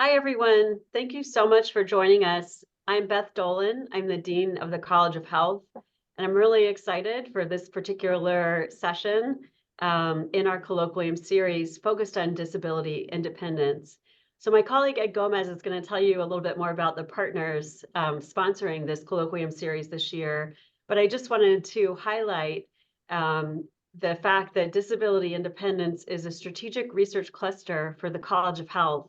Hi, everyone. Thank you so much for joining us. I'm Beth Dolan. I'm the Dean of the College of Health, and I'm really excited for this particular session in our Colloquium series focused on disability independence. So my colleague Ed Gomez is going to tell you a little bit more about the partners sponsoring this Colloquium series this year, but I just wanted to highlight the fact that disability independence is a strategic research cluster for the College of Health,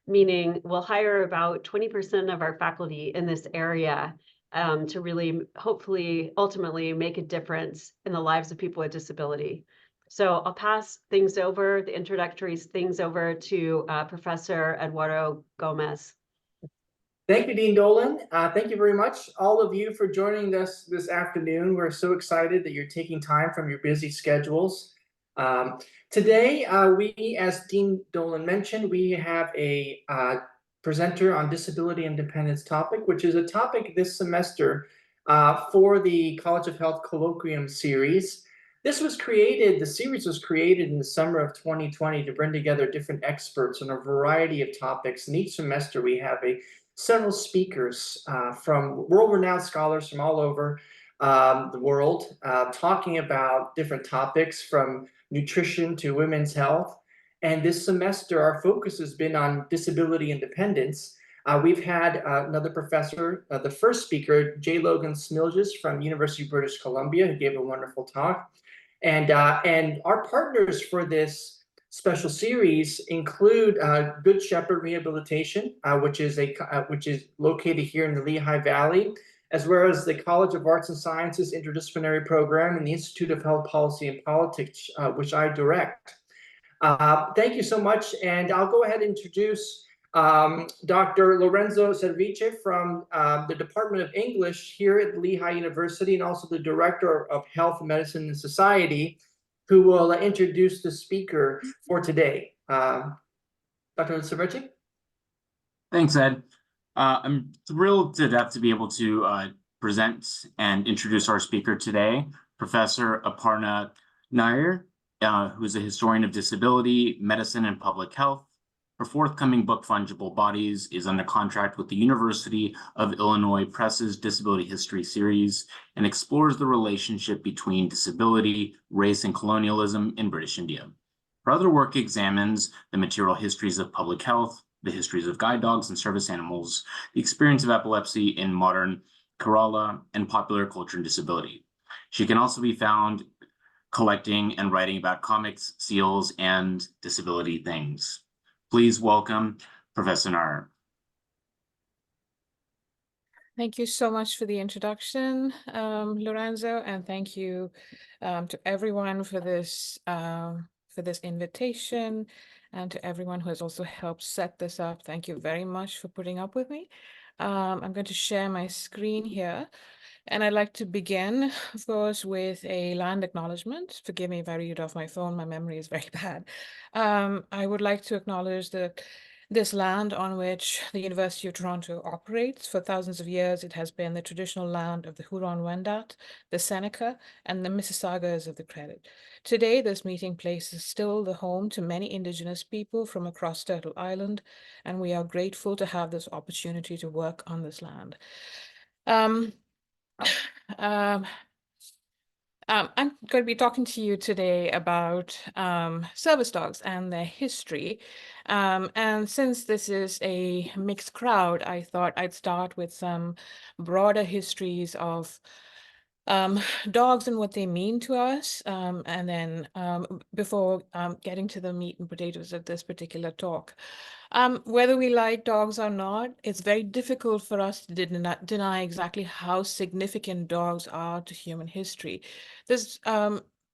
meaning we'll hire about 20% of our faculty in this area to really, hopefully, ultimately make a difference in the lives of people with disability. So I'll pass things over, the introductory things over to Professor Eduardo Gomez. Thank you, Dean Dolan. Thank you very much, all of you, for joining us this afternoon. We're so excited that you're taking time from your busy schedules. Today, we, as Dean Dolan mentioned, we have a presenter on disability independence topic, which is a topic this semester for the College of Health Colloquium series. The series was created in the summer of 2020 to bring together different experts on a variety of topics. And each semester we have several speakers from world-renowned scholars from all over the world talking about different topics from nutrition to women's health. And this semester, our focus has been on disability independence. We've had another professor, the first speaker, J. Logan Smilges from University of British Columbia, who gave a wonderful talk. And our partners for this special series include Good Shepherd Rehabilitation, which is located here in the Lehigh Valley, as well as the College of Arts and Sciences Interdisciplinary Program and the Institute of Health Policy and Politics, which I direct. Thank you so much, and I'll go ahead and introduce Dr. Lorenzo Servie from the Department of English here at Lehigh University, and also the Director of Health, Medicine, and Society, who will introduce the speaker for today. Dr. Servie? Thanks, Ed. I'm thrilled to death to be able to present and introduce our speaker today, Professor Aparna Nair, who is a historian of disability, medicine, and public health. Her forthcoming book, Fungible Bodies, is under contract with the University of Illinois Press's Disability History series and explores the relationship between disability, race, and colonialism in British India. Her other work examines the material histories of public health, the histories of guide dogs and service animals, the experience of epilepsy in modern Kerala, and popular culture and disability. She can also be found collecting and writing about comics, seals, and disability things. Please welcome Professor Nair. Thank you so much for the introduction, Lorenzo, and thank you to everyone for this invitation, and to everyone who has also helped set this up. Thank you very much for putting up with me. I'm going to share my screen here, and I'd like to begin, of course, with a land acknowledgement. Forgive me if I read off my phone, my memory is very bad. I would like to acknowledge that this land on which the University of Toronto operates, for thousands of years, it has been the traditional land of the Huron-Wendat, the Seneca, and the Mississaugas of the Credit. Today, this meeting place is still the home to many Indigenous people from across Turtle Island, and we are grateful to have this opportunity to work on this land. I'm going to be talking to you today about service dogs and their history. And since this is a mixed crowd, I thought I'd start with some broader histories of dogs and what they mean to us, and then before getting to the meat and potatoes of this particular talk. Whether we like dogs or not, it's very difficult for us to deny exactly how significant dogs are to human history. There's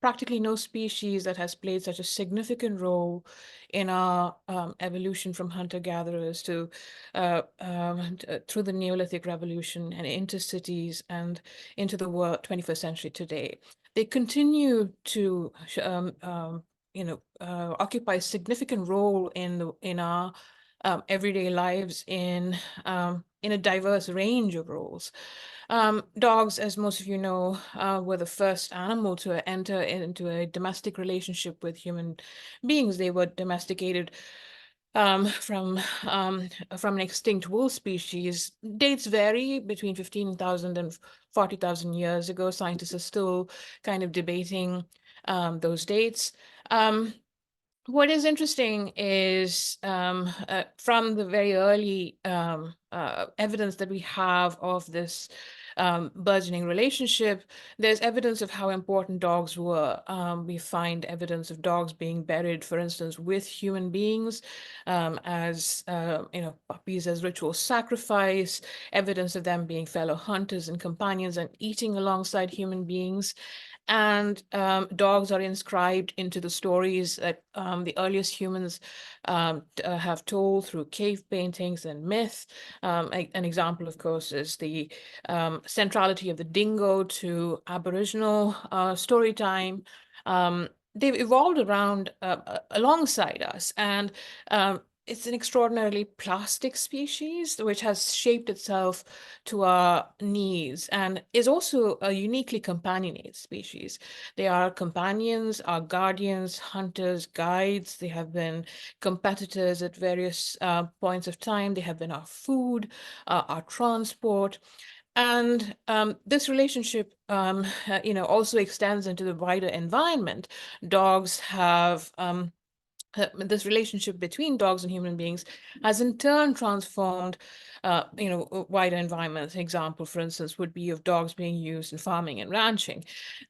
practically no species that has played such a significant role in our evolution from hunter-gatherers to through the Neolithic Revolution and into cities and into the 21st century today. They continue to occupy a significant role in our everyday lives in a diverse range of roles. Dogs, as most of you know, were the first animal to enter into a domestic relationship with human beings. They were domesticated from an extinct wolf species. Dates vary between 15,000 and 40,000 years ago. Scientists are still kind of debating those dates. What is interesting is from the very early evidence that we have of this burgeoning relationship, there's evidence of how important dogs were. We find evidence of dogs being buried, for instance, with human beings as puppies, as ritual sacrifice, evidence of them being fellow hunters and companions and eating alongside human beings. And dogs are inscribed into the stories that the earliest humans have told through cave paintings and myth. An example, of course, is the centrality of the dingo to Aboriginal story time. They've evolved around alongside us, and it's an extraordinarily plastic species which has shaped itself to our needs and is also a uniquely companionate species. They are companions, our guardians, hunters, guides. They have been competitors at various points of time. They have been our food, our transport. And this relationship, also extends into the wider environment. Dogs have this relationship between dogs and human beings has in turn transformed, wider environments. An example, for instance, would be of dogs being used in farming and ranching.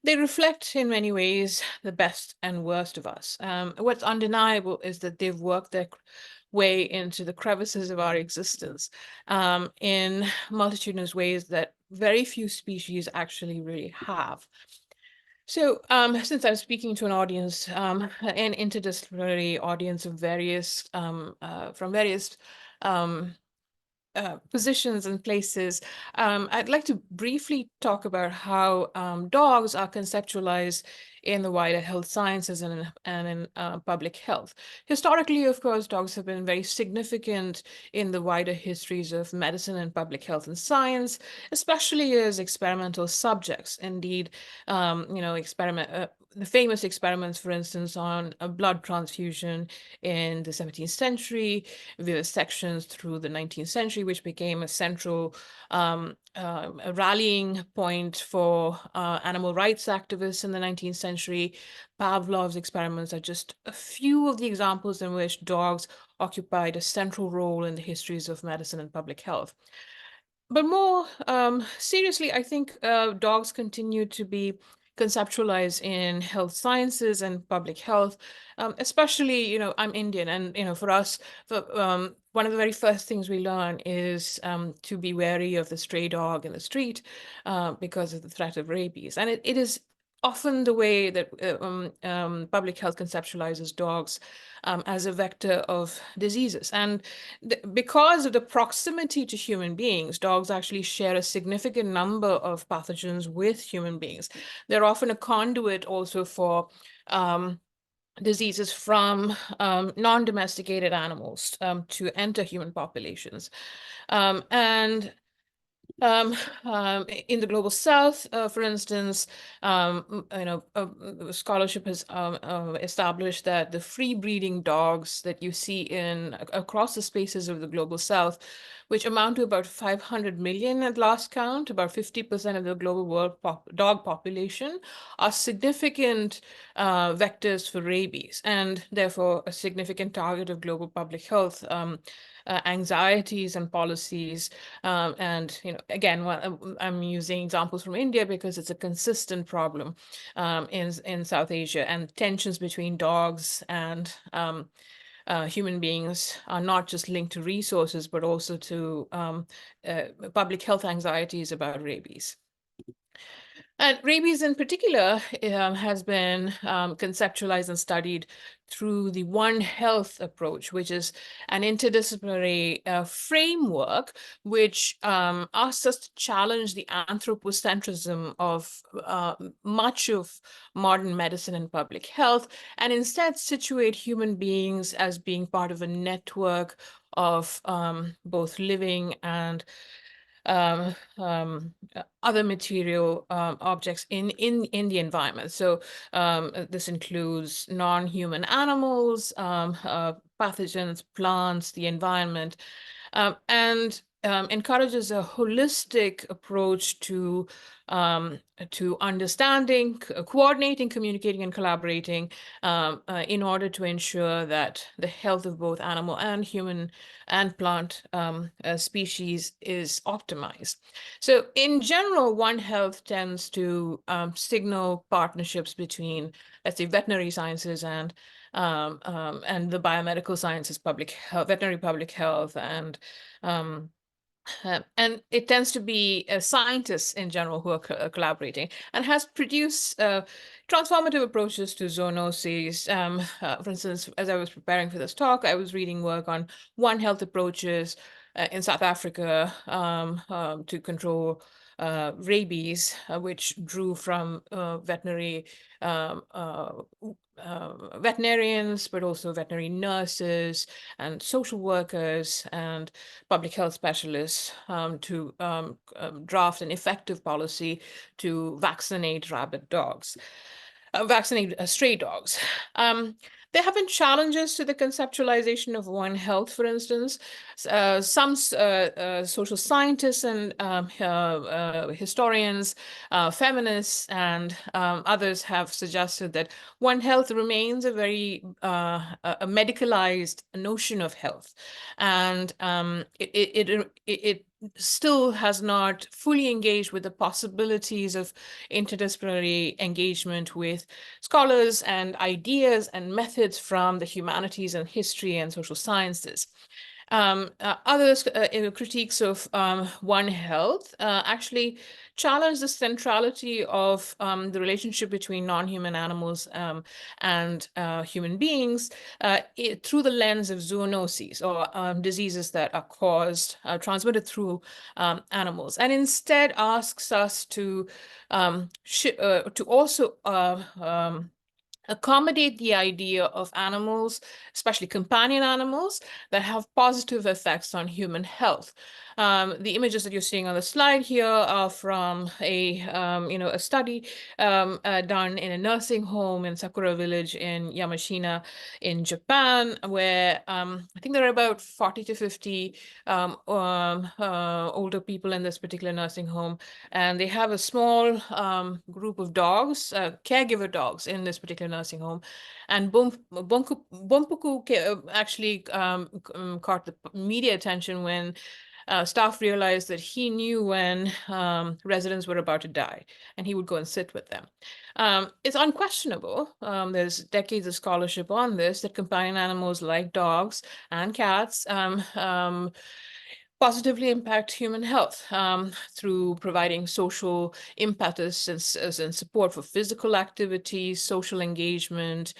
They reflect in many ways the best and worst of us. What's undeniable is that they've worked their way into the crevices of our existence in multitudinous ways that very few species actually really have. So, since I'm speaking to an audience, an interdisciplinary audience of various, from various positions and places, I'd like to briefly talk about how dogs are conceptualized in the wider health sciences and in public health. Historically, of course, dogs have been very significant in the wider histories of medicine and public health and science, especially as experimental subjects. Indeed, the famous experiments, for instance, on a blood transfusion in the 17th century, vivisections through the 19th century, which became a central a rallying point for animal rights activists in the 19th century. Pavlov's experiments are just a few of the examples in which dogs occupied a central role in the histories of medicine and public health. But more seriously, I think dogs continue to be conceptualized in health sciences and public health, especially, I'm Indian, and, for us, one of the very first things we learn is to be wary of the stray dog in the street because of the threat of rabies. And it is often the way that public health conceptualizes dogs as a vector of diseases. And because of the proximity to human beings, dogs actually share a significant number of pathogens with human beings. They're often a conduit also for diseases from non-domesticated animals to enter human populations. In the global south, for instance, scholarship has established that the free breeding dogs that you see across the spaces of the global south, which amount to about 500 million at last count, about 50% of the global world dog population, are significant vectors for rabies, and therefore a significant target of global public health anxieties and policies. And again, I'm using examples from India because it's a consistent problem in South Asia, and tensions between dogs and human beings are not just linked to resources, but also to public health anxieties about rabies. And rabies in particular has been conceptualized and studied through the One Health approach, which is an interdisciplinary framework which asks us to challenge the anthropocentrism of much of modern medicine and public health, and instead situate human beings as being part of a network of both living and other material objects in the environment. So this includes non-human animals, pathogens, plants, the environment, and encourages a holistic approach to understanding, coordinating, communicating, and collaborating in order to ensure that the health of both animal and human and plant species is optimized. So in general, One Health tends to signal partnerships between, let's say, veterinary sciences and the biomedical sciences, public health, veterinary public health, and it tends to be scientists in general who are collaborating, and has produced transformative approaches to zoonoses. For instance, as I was preparing for this talk, I was reading work on One Health approaches in South Africa to control rabies, which drew from veterinary veterinarians, but also veterinary nurses and social workers and public health specialists to draft an effective policy to vaccinate rabid dogs, vaccinate stray dogs. There have been challenges to the conceptualization of One Health, for instance. Some social scientists and historians, feminists, and others have suggested that One Health remains a very a medicalized notion of health, and it still has not fully engaged with the possibilities of interdisciplinary engagement with scholars and ideas and methods from the humanities and history and social sciences. Others critiques of One Health actually challenge the centrality of the relationship between non-human animals and human beings through the lens of zoonoses, or diseases that are caused, transmitted through animals, and instead asks us to also accommodate the idea of animals, especially companion animals, that have positive effects on human health. The images that you're seeing on the slide here are from a study done in a nursing home in Sakura village in Yamashina in Japan, where I think there are about 40 to 50 older people in this particular nursing home, and they have a small group of dogs, caregiver dogs in this particular nursing home. And Bompuku actually caught the media attention when staff realized that he knew when residents were about to die, and he would go and sit with them. It's unquestionable, there's decades of scholarship on this, that companion animals like dogs and cats positively impact human health through providing social impetus and support for physical activity, social engagement,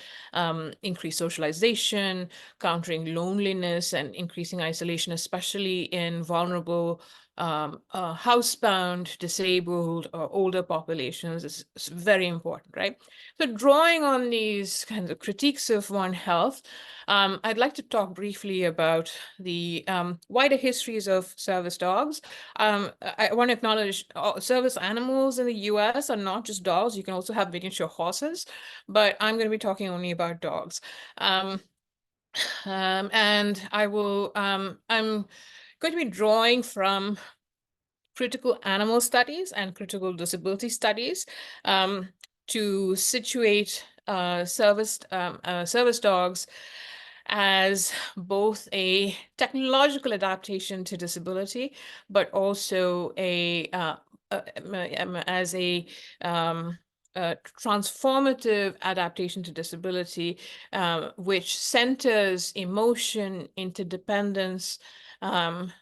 increased socialization, countering loneliness and increasing isolation, especially in vulnerable housebound, disabled, or older populations is very important, right? So drawing on these kinds of critiques of One Health, I'd like to talk briefly about the wider histories of service dogs. I want to acknowledge service animals in the US are not just dogs. You can also have miniature horses, but I'm going to be talking only about dogs. And I will, I'm going to be drawing from critical animal studies and critical disability studies to situate service dogs as both a technological adaptation to disability, but also as a transformative adaptation to disability, which centers emotion, interdependence, and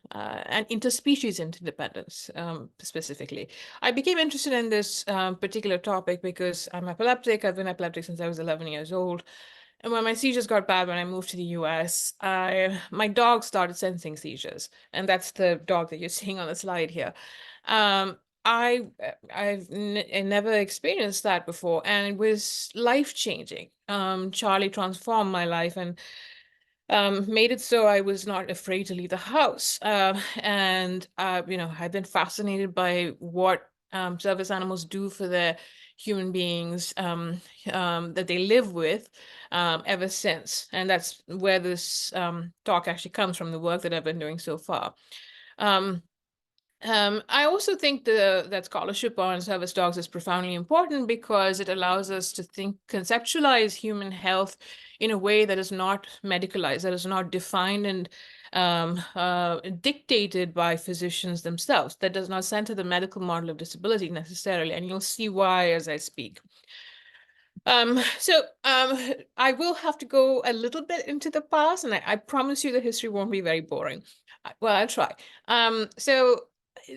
interspecies interdependence specifically. I became interested in this particular topic because I'm epileptic. I've been epileptic since I was 11 years old. And when my seizures got bad when I moved to the US, my dog started sensing seizures. And that's the dog that you're seeing on the slide here. I've never experienced that before, and it was life-changing. Charlie transformed my life and made it so I was not afraid to leave the house. I've been fascinated by what service animals do for their human beings that they live with ever since. And that's where this talk actually comes from, the work that I've been doing so far. I also think that scholarship on service dogs is profoundly important because it allows us to conceptualize human health in a way that is not medicalized, that is not defined and dictated by physicians themselves, that does not center the medical model of disability necessarily. And you'll see why as I speak. I will have to go a little bit into the past, and I promise you the history won't be very boring. Well, I'll try.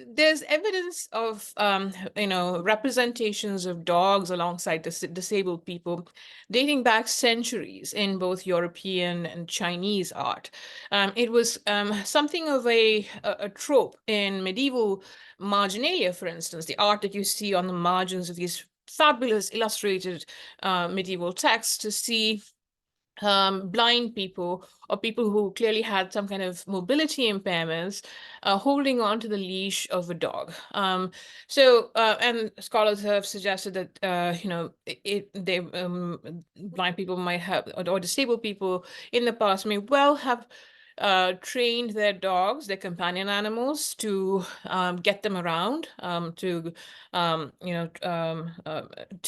There's evidence of representations of dogs alongside disabled people dating back centuries in both European and Chinese art. It was something of a trope in medieval marginalia, for instance, the art that you see on the margins of these fabulous illustrated medieval texts, to see blind people or people who clearly had some kind of mobility impairments holding on to the leash of a dog. And scholars have suggested that blind people might have, or disabled people in the past may well have trained their dogs, their companion animals, to get them around, to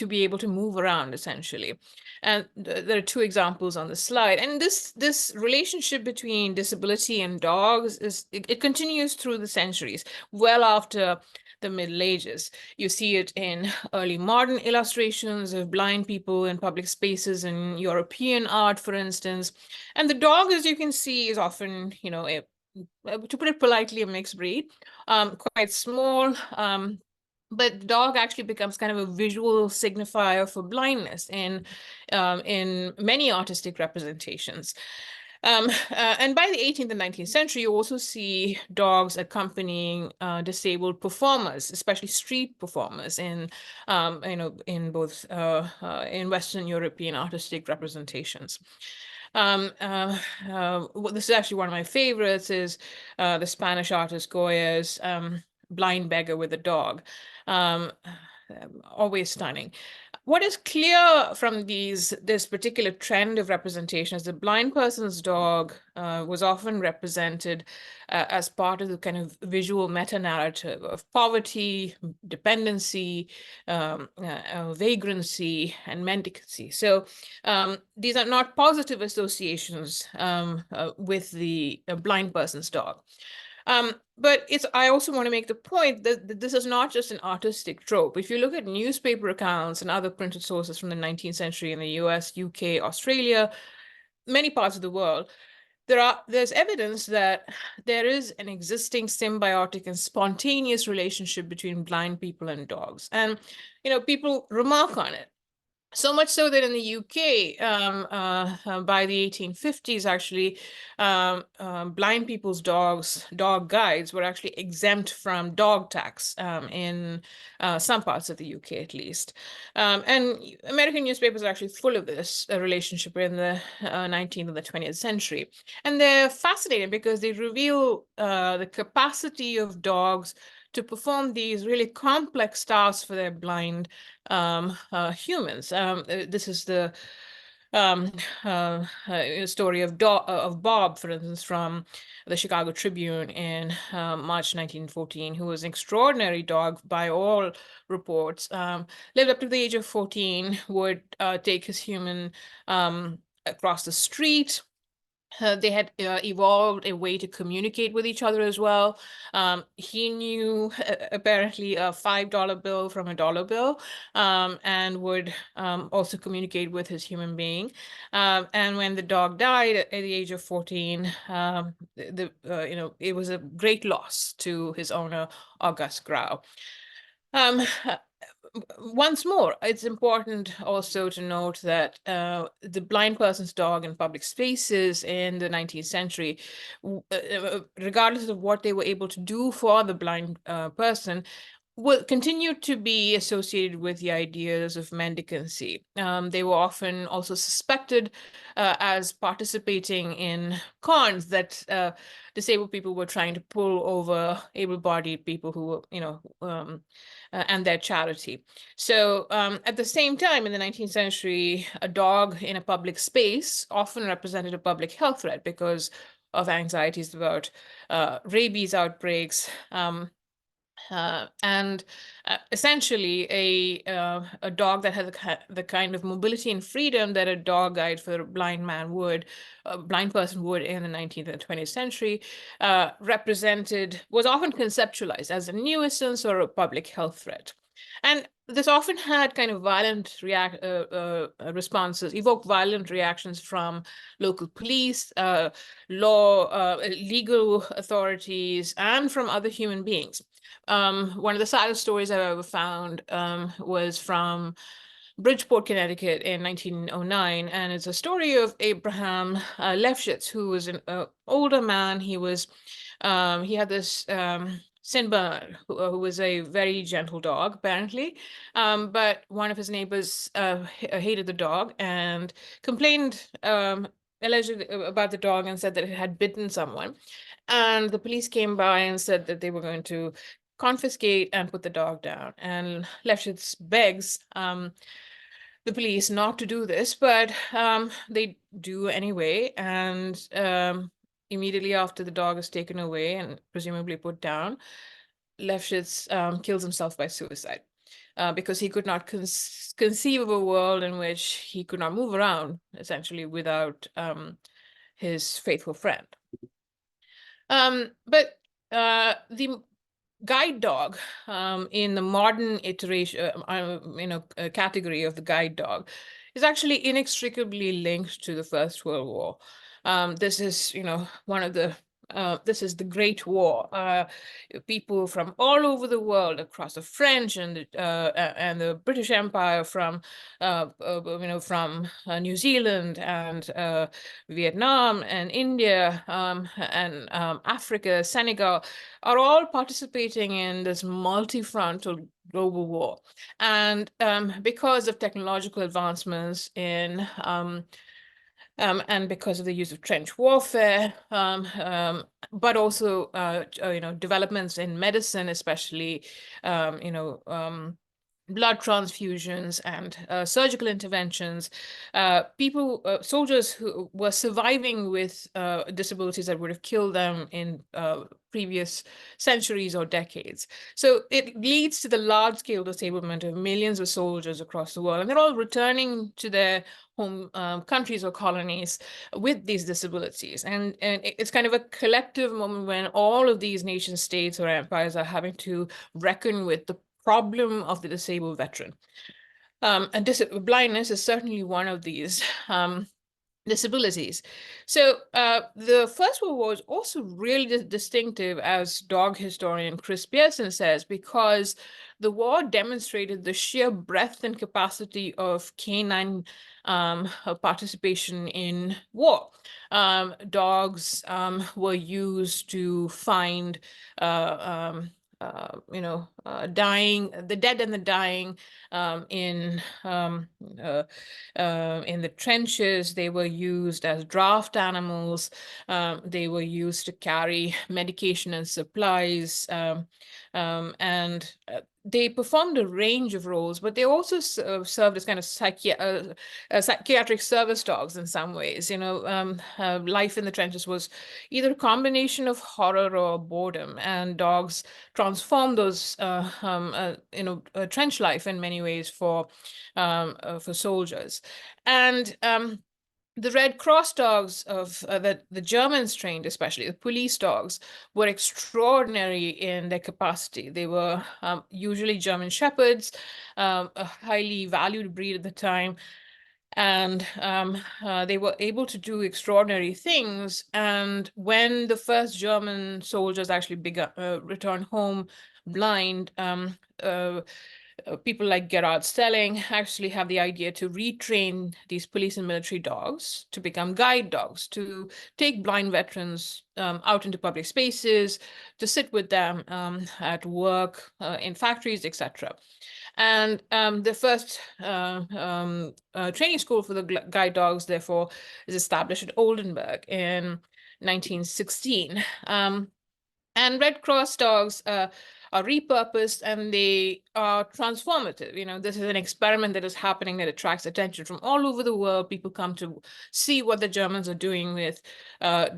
be able to move around, essentially. And there are two examples on the slide. And this relationship between disability and dogs it continues through the centuries, well after the Middle Ages. You see it in early modern illustrations of blind people in public spaces in European art, for instance. And the dog, as you can see, is often, to put it politely, a mixed breed, quite small. But the dog actually becomes kind of a visual signifier for blindness in many artistic representations. And by the 18th and 19th century, you also see dogs accompanying disabled performers, especially street performers in both in Western European artistic representations. This is actually one of my favorites, is the Spanish artist Goya's Blind Beggar with a Dog. Always stunning. What is clear from this particular trend of representation is the blind person's dog was often represented as part of the kind of visual meta-narrative of poverty, dependency, vagrancy, and mendicancy. So these are not positive associations with the blind person's dog. But I also want to make the point that this is not just an artistic trope. If you look at newspaper accounts and other printed sources from the 19th century in the US, UK, Australia, many parts of the world, there's evidence that there is an existing symbiotic and spontaneous relationship between blind people and dogs. And, people remark on it. So much so that in the UK, by the 1850s, actually, blind people's dog guides were actually exempt from dog tax in some parts of the UK, at least. And American newspapers are actually full of this relationship in the 19th and the 20th century. And they're fascinating because they reveal the capacity of dogs to perform these really complex tasks for their blind humans. This is the story of Bob, for instance, from the Chicago Tribune in March 1914, who was an extraordinary dog by all reports. Lived up to the age of 14, would take his human across the street. They had evolved a way to communicate with each other as well. He knew apparently a $5 bill from a dollar bill, and would also communicate with his human being. And when the dog died at the age of 14, it was a great loss to his owner, August Grau. Once more, it's important also to note that the blind person's dog in public spaces in the 19th century, regardless of what they were able to do for the blind person, will continue to be associated with the ideas of mendicancy. They were often also suspected as participating in cons that disabled people were trying to pull over able-bodied people who were, and their charity. So at the same time, in the 19th century, a dog in a public space often represented a public health threat because of anxieties about rabies outbreaks. And essentially, a dog that had the kind of mobility and freedom that a dog guide for a blind man would, a blind person would in the 19th and 20th century, was often conceptualized as a nuisance or a public health threat. And this often had kind of violent responses, evoked violent reactions from local police, legal authorities, and from other human beings. One of the saddest stories I've ever found was from Bridgeport, Connecticut in 1909, and it's a story of Abraham Lefschetz, who was an older man. He had this Sinbad, who was a very gentle dog, apparently, but one of his neighbors hated the dog and complained allegedly about the dog and said that it had bitten someone. And the police came by and said that they were going to confiscate and put the dog down. And Lefschetz begs the police not to do this, but they do anyway. And immediately after the dog is taken away and presumably put down, Lefschetz kills himself by suicide because he could not conceive of a world in which he could not move around, essentially, without his faithful friend. But the guide dog in the modern iteration, category of the guide dog is actually inextricably linked to the First World War. This is, this is the Great War. People from all over the world, across the French and the British Empire, from New Zealand and Vietnam and India and Africa, Senegal, are all participating in this multi-frontal global war. And because of technological advancements in and because of the use of trench warfare, but also developments in medicine, especially blood transfusions and surgical interventions, soldiers who were surviving with disabilities that would have killed them in previous centuries or decades. So it leads to the large-scale disablement of millions of soldiers across the world, and they're all returning to their home countries or colonies with these disabilities. And it's kind of a collective moment when all of these nation states or empires are having to reckon with the problem of the disabled veteran. And blindness is certainly one of these disabilities. So the First World War is also really distinctive, as dog historian Chris Pearson says, because the war demonstrated the sheer breadth and capacity of canine participation in war. Dogs were used to find the dead and the dying in the trenches. They were used as draft animals. They were used to carry medication and supplies. And they performed a range of roles, but they also served as kind of psychiatric service dogs in some ways. Life in the trenches was either a combination of horror or boredom, and dogs transformed those trench life in many ways for soldiers. And the Red Cross dogs that the Germans trained, especially the police dogs, were extraordinary in their capacity. They were usually German Shepherds, a highly valued breed at the time. And they were able to do extraordinary things. And when the first German soldiers actually returned home blind, people like Gerard Stelling actually have the idea to retrain these police and military dogs to become guide dogs, to take blind veterans out into public spaces, to sit with them at work, in factories, etc. And the first training school for the guide dogs, therefore, is established at Oldenburg in 1916. And Red Cross dogs are repurposed and they are transformative. You know, this is an experiment that is happening that attracts attention from all over the world. People come to see what the Germans are doing with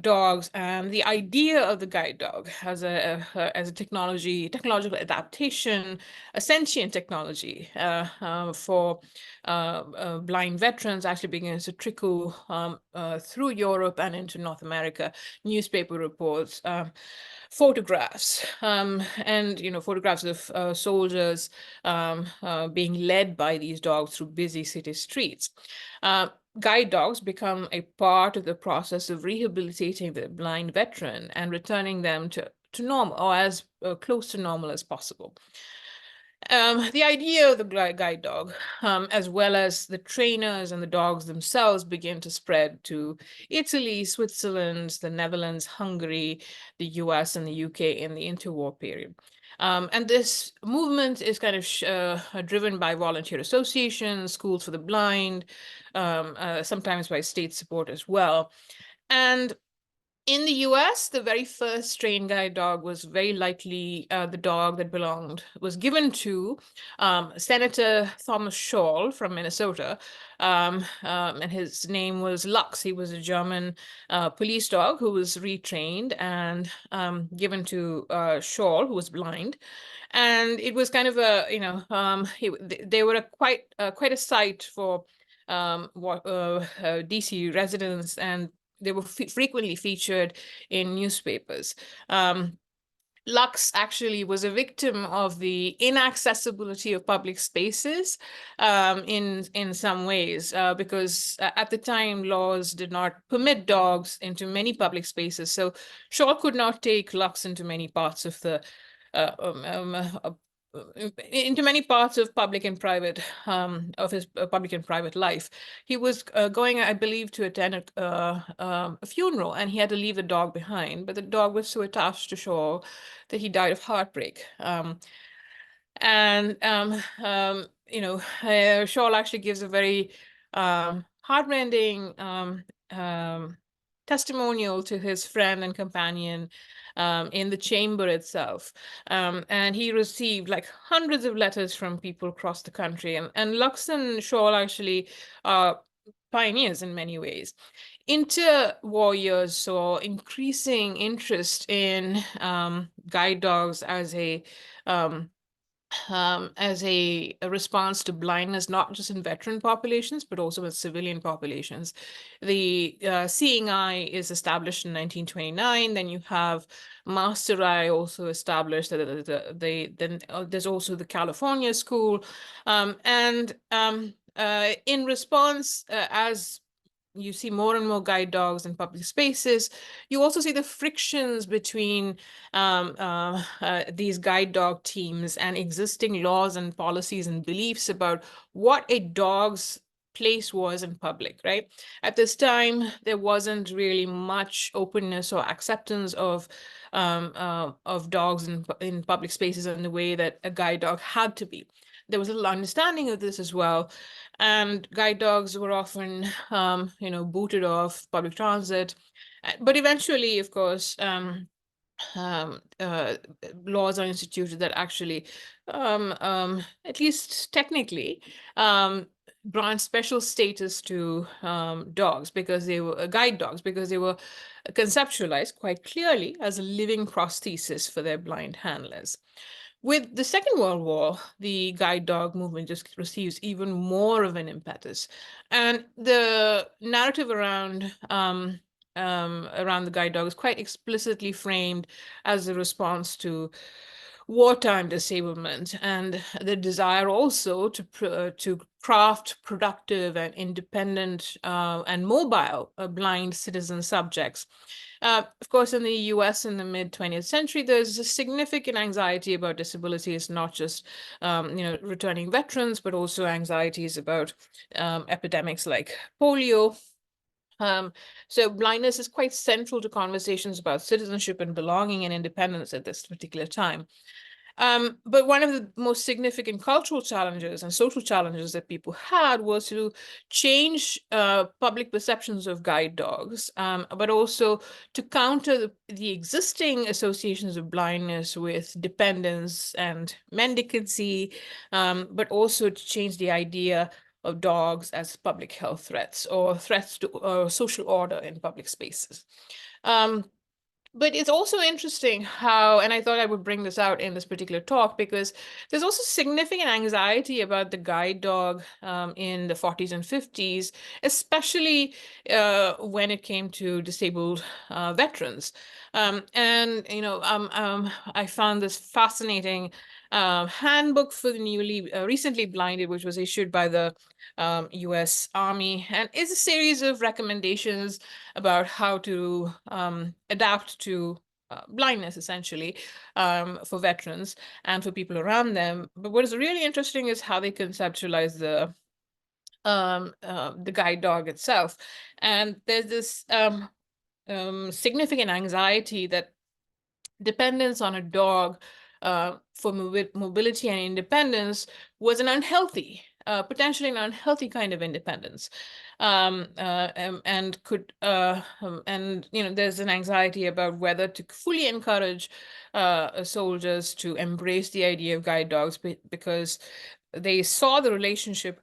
dogs, and the idea of the guide dog as a technological adaptation, a sentient technology for blind veterans actually begins to trickle through Europe and into North America. Newspaper reports, photographs, and photographs of soldiers being led by these dogs through busy city streets. Guide dogs become a part of the process of rehabilitating the blind veteran and returning them to normal, or as close to normal as possible. The idea of the guide dog, as well as the trainers and the dogs themselves, begin to spread to Italy, Switzerland, the Netherlands, Hungary, the US, and the UK in the interwar period. And this movement is kind of driven by volunteer associations, schools for the blind, sometimes by state support as well. And in the US, the very first trained guide dog was very likely the dog that was given to Senator Thomas Scholl from Minnesota. And his name was Lux. He was a German police dog who was retrained and given to Scholl, who was blind. And it was kind of they were quite a sight for DC residents, and they were frequently featured in newspapers. Lux actually was a victim of the inaccessibility of public spaces in some ways, because at the time laws did not permit dogs into many public spaces. So Shaw could not take Lux into many parts of the into many parts of public and private of his public and private life. He was going, I believe, to attend a funeral, and he had to leave the dog behind. But the dog was so attached to Shaw that he died of heartbreak. Shaw actually gives a very heartrending testimonial to his friend and companion in the chamber itself. And he received like hundreds of letters from people across the country. And Lux and Shaw actually are pioneers in many ways. Interwar years saw increasing interest in guide dogs as a response to blindness, not just in veteran populations, but also in civilian populations. The Seeing Eye is established in 1929. Then you have Master Eye also established. Then there's also the California School. In response, as you see more and more guide dogs in public spaces, you also see the frictions between these guide dog teams and existing laws and policies and beliefs about what a dog's place was in public, right? At this time, there wasn't really much openness or acceptance of dogs in public spaces in the way that a guide dog had to be. There was a little understanding of this as well. And guide dogs were often, booted off public transit. But eventually, of course, laws are instituted that actually, at least technically, grant special status to dogs because they were guide dogs, because they were conceptualized quite clearly as a living prosthesis for their blind handlers. With the Second World War, the guide dog movement just receives even more of an impetus. And the narrative around the guide dog is quite explicitly framed as a response to wartime disablement, and the desire also to craft productive and independent and mobile blind citizen subjects. Of course, in the US in the mid-20th century, there's a significant anxiety about disability. It's not just returning veterans, but also anxieties about epidemics like polio. So blindness is quite central to conversations about citizenship and belonging and independence at this particular time. But one of the most significant cultural challenges and social challenges that people had was to change public perceptions of guide dogs, but also to counter the existing associations of blindness with dependence and mendicancy, but also to change the idea of dogs as public health threats or threats to social order in public spaces. But it's also interesting how, and I thought I would bring this out in this particular talk, because there's also significant anxiety about the guide dog in the 40s and 50s, especially when it came to disabled veterans. I found this fascinating handbook for the newly recently blinded, which was issued by the US Army, and is a series of recommendations about how to adapt to blindness, essentially, for veterans and for people around them. But what is really interesting is how they conceptualize the guide dog itself. And there's this significant anxiety that dependence on a dog for mobility and independence was an unhealthy, potentially an unhealthy kind of independence. And there's an anxiety about whether to fully encourage soldiers to embrace the idea of guide dogs, because they saw the relationship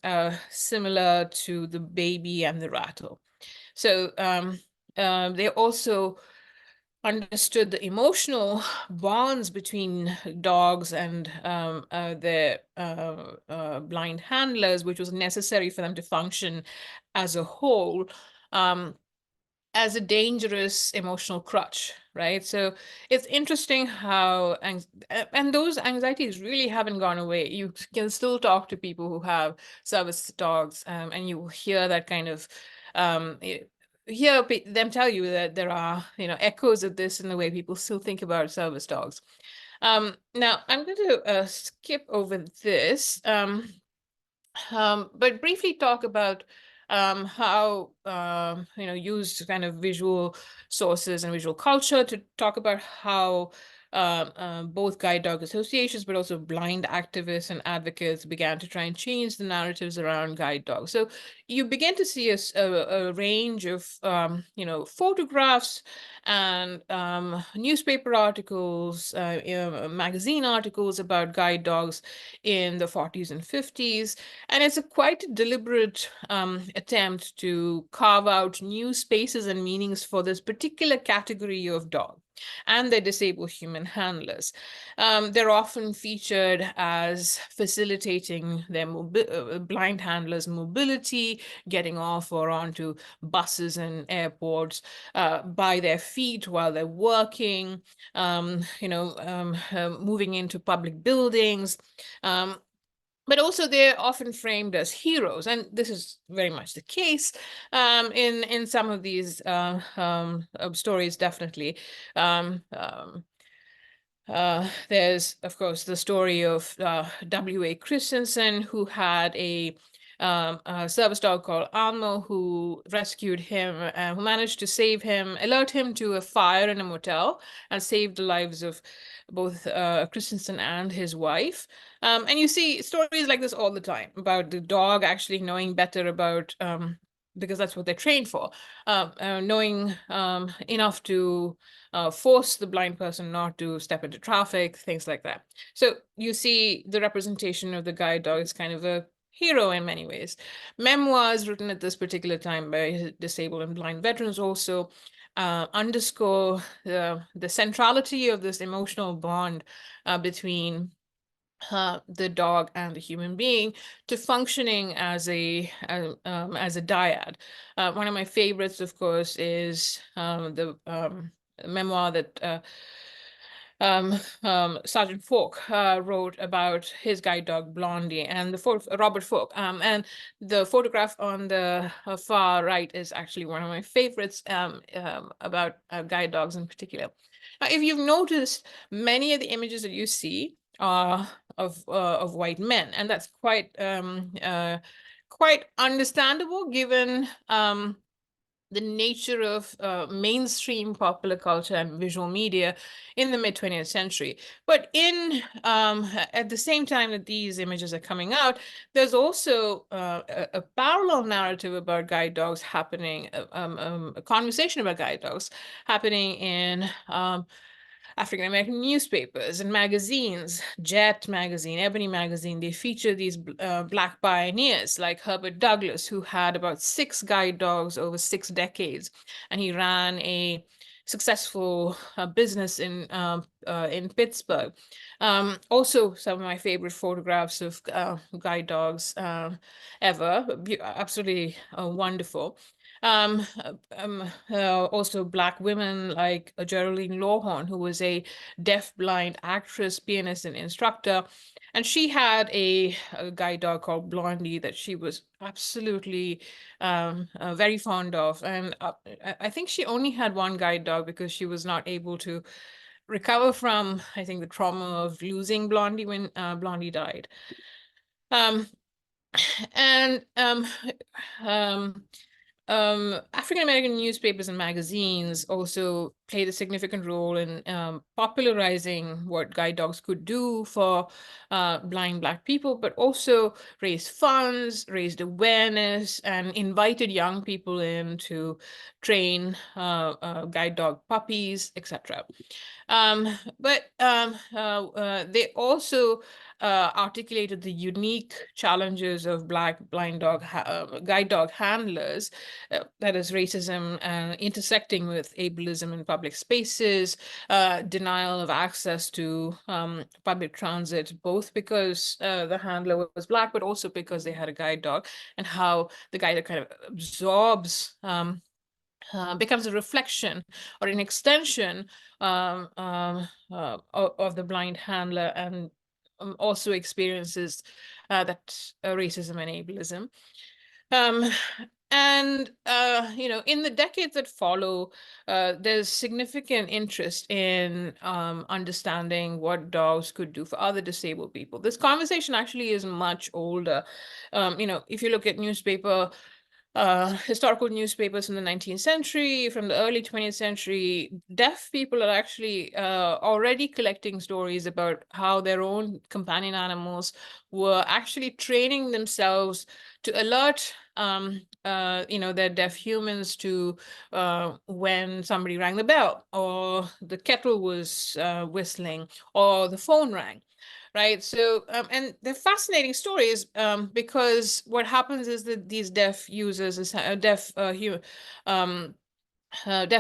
similar to the baby and the rattle. So they also understood the emotional bonds between dogs and their blind handlers, which was necessary for them to function as a whole, as a dangerous emotional crutch, right? So it's interesting how, and those anxieties really haven't gone away. You can still talk to people who have service dogs, and you hear that kind of, hear them tell you that there are, echoes of this in the way people still think about service dogs. Now I'm going to skip over this, but briefly talk about how used kind of visual sources and visual culture to talk about how both guide dog associations, but also blind activists and advocates began to try and change the narratives around guide dogs. So you begin to see a range of photographs and newspaper articles, magazine articles about guide dogs in the 40s and 50s. And it's a quite deliberate attempt to carve out new spaces and meanings for this particular category of dog and their disabled human handlers. They're often featured as facilitating their blind handlers' mobility, getting off or onto buses and airports by their feet while they're working, moving into public buildings. But also they're often framed as heroes, and this is very much the case in some of these stories, definitely. There's, of course, the story of W.A. Christensen, who had a service dog called Almo, who rescued him and who managed to save him, alert him to a fire in a motel, and saved the lives of both Christensen and his wife. And you see stories like this all the time about the dog actually knowing better about, because that's what they're trained for, knowing enough to force the blind person not to step into traffic, things like that. So you see the representation of the guide dog is kind of a hero in many ways. Memoirs written at this particular time by disabled and blind veterans also underscore the centrality of this emotional bond between the dog and the human being to functioning as a dyad. One of my favorites, of course, is the memoir that Sergeant Falk wrote about his guide dog Blondie, and Robert Falk. And the photograph on the far right is actually one of my favorites about guide dogs in particular. Now, if you've noticed, many of the images that you see are of white men, and that's quite understandable given the nature of mainstream popular culture and visual media in the mid-20th century. But at the same time that these images are coming out, there's also a parallel narrative about guide dogs happening, a conversation about guide dogs happening in African-American newspapers and magazines. Jet magazine, Ebony magazine, they feature these Black pioneers like Herbert Douglass, who had about 6 guide dogs over 6 decades. And he ran a successful business in Pittsburgh. Also, some of my favorite photographs of guide dogs ever, absolutely wonderful. Also Black women like Geraldine Lawhorn, who was a deaf-blind actress, pianist, and instructor. And she had a guide dog called Blondie that she was absolutely very fond of. And I think she only had one guide dog because she was not able to recover from, I think, the trauma of losing Blondie when Blondie died. African-American newspapers and magazines also played a significant role in popularizing what guide dogs could do for blind Black people, but also raised funds, raised awareness, and invited young people in to train guide dog puppies, etc. They also articulated the unique challenges of Black blind dog guide dog handlers, that is racism intersecting with ableism in public spaces, denial of access to public transit, both because the handler was Black, but also because they had a guide dog, and how the guide dog kind of absorbs becomes a reflection or an extension of the blind handler, and also experiences that racism and ableism. In the decades that follow, there's significant interest in understanding what dogs could do for other disabled people. This conversation actually is much older. If you look at historical newspapers from the 19th century, from the early 20th century, deaf people are actually already collecting stories about how their own companion animals were actually training themselves to alert their deaf humans to when somebody rang the bell, or the kettle was whistling, or the phone rang. Right. So, and they're fascinating stories because what happens is that these deaf users, deaf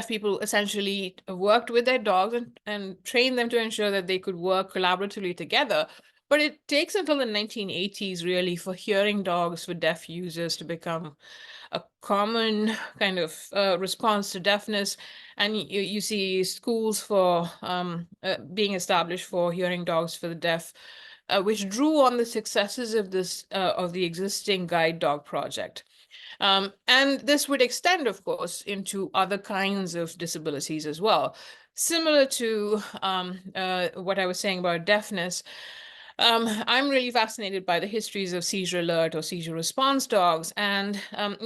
people essentially worked with their dogs and trained them to ensure that they could work collaboratively together. But it takes until the 1980s, really, for hearing dogs for deaf users to become a common kind of response to deafness. And you see schools for being established for hearing dogs for the deaf, which drew on the successes of the existing guide dog project. And this would extend, of course, into other kinds of disabilities as well. Similar to what I was saying about deafness, I'm really fascinated by the histories of seizure alert or seizure response dogs. And I've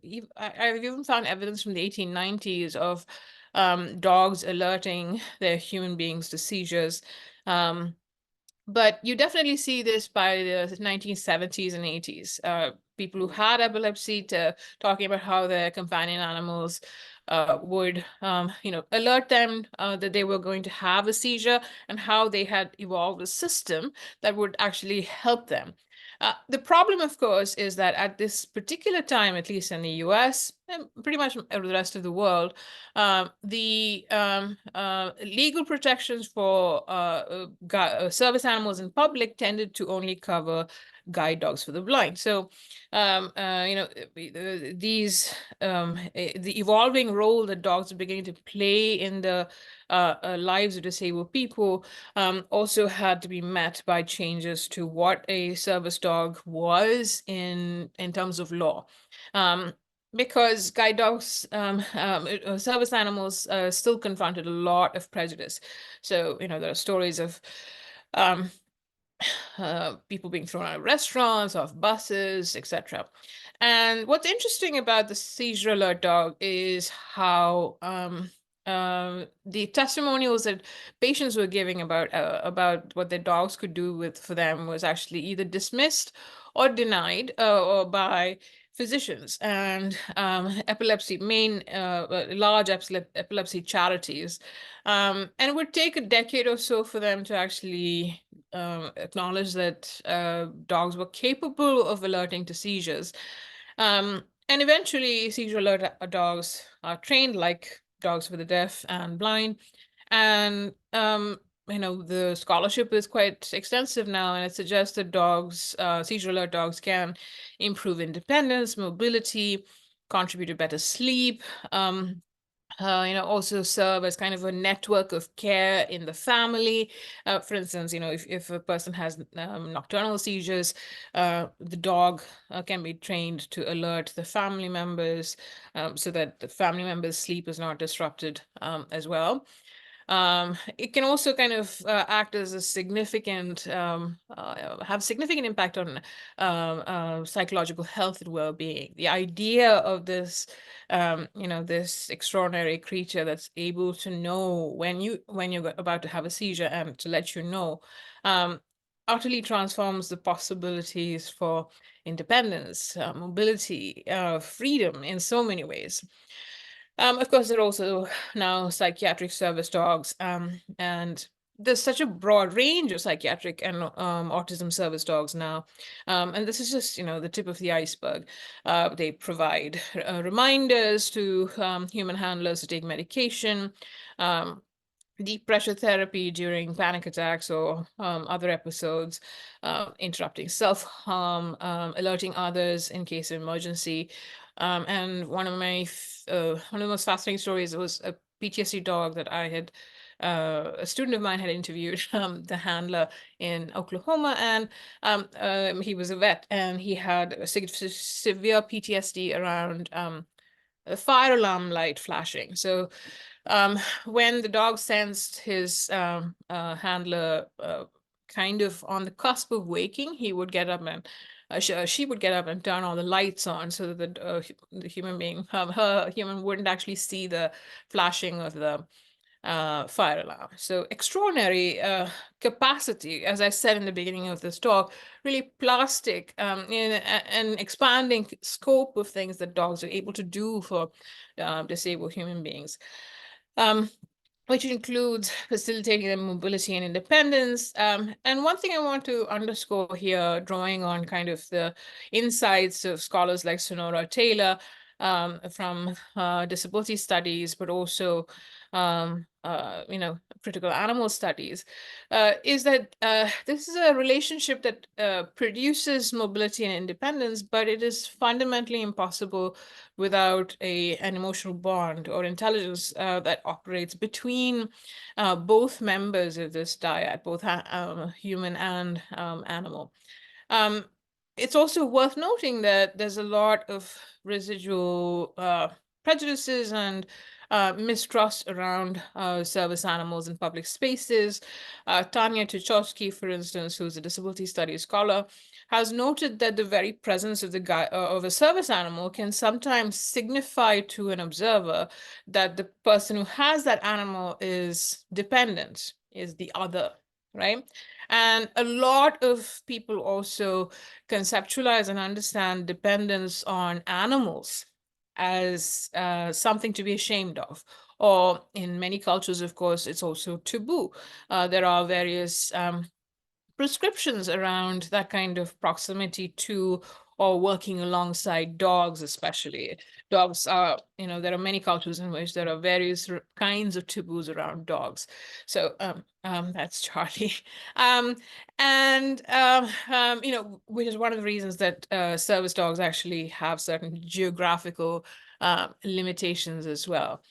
even found evidence from the 1890s of dogs alerting their human beings to seizures. But you definitely see this by the 1970s and 80s. People who had epilepsy talking about how their companion animals would alert them that they were going to have a seizure, and how they had evolved a system that would actually help them. The problem, of course, is that at this particular time, at least in the US, and pretty much the rest of the world, the legal protections for service animals in public tended to only cover guide dogs for the blind. So, these the evolving role that dogs are beginning to play in the lives of disabled people also had to be met by changes to what a service dog was in terms of law. Because guide dogs, service animals still confronted a lot of prejudice. So, there are stories of people being thrown out of restaurants, off buses, etc. And what's interesting about the seizure alert dog is how the testimonials that patients were giving about what their dogs could do for them was actually either dismissed or denied or by physicians and large epilepsy charities. And it would take a decade or so for them to actually acknowledge that dogs were capable of alerting to seizures. And eventually, seizure alert dogs are trained like dogs for the deaf and blind. And the scholarship is quite extensive now, and it suggests that seizure alert dogs can improve independence, mobility, contribute to better sleep, also serve as kind of a network of care in the family. For instance, if a person has nocturnal seizures, the dog can be trained to alert the family members so that the family members' sleep is not disrupted as well. It can also kind of act as a significant, have significant impact on psychological health and well-being. The idea of this, this extraordinary creature that's able to know when you're about to have a seizure and to let you know, utterly transforms the possibilities for independence, mobility, freedom in so many ways. Of course, there are also now psychiatric service dogs, and there's such a broad range of psychiatric and autism service dogs now. And this is just, the tip of the iceberg. They provide reminders to human handlers to take medication, deep pressure therapy during panic attacks or other episodes, interrupting self-harm, alerting others in case of emergency. And one of the most fascinating stories was a PTSD dog that I had, a student of mine had interviewed, the handler in Oklahoma, and he was a vet, and he had a severe PTSD around a fire alarm light flashing. So when the dog sensed his handler kind of on the cusp of waking, he would get up and she would get up and turn all the lights on so that the human being, her human, wouldn't actually see the flashing of the fire alarm. So extraordinary capacity, as I said in the beginning of this talk, really plastic in an expanding scope of things that dogs are able to do for disabled human beings. Which includes facilitating their mobility and independence. And one thing I want to underscore here, drawing on kind of the insights of scholars like Sonora Taylor from disability studies, but also critical animal studies, is that this is a relationship that produces mobility and independence, but it is fundamentally impossible without an emotional bond or intelligence that operates between both members of this dyad, both human and animal. It's also worth noting that there's a lot of residual prejudices and mistrust around service animals in public spaces. Tanya Tuchowski, for instance, who's a disability studies scholar, has noted that the very presence of of a service animal can sometimes signify to an observer that the person who has that animal is dependent, is the other, right? And a lot of people also conceptualize and understand dependence on animals as something to be ashamed of. Or in many cultures, of course, it's also taboo. There are various prescriptions around that kind of proximity to or working alongside dogs, especially. Dogs are, there are many cultures in which there are various kinds of taboos around dogs. So that's Charlie. Which is one of the reasons that service dogs actually have certain geographical limitations as well.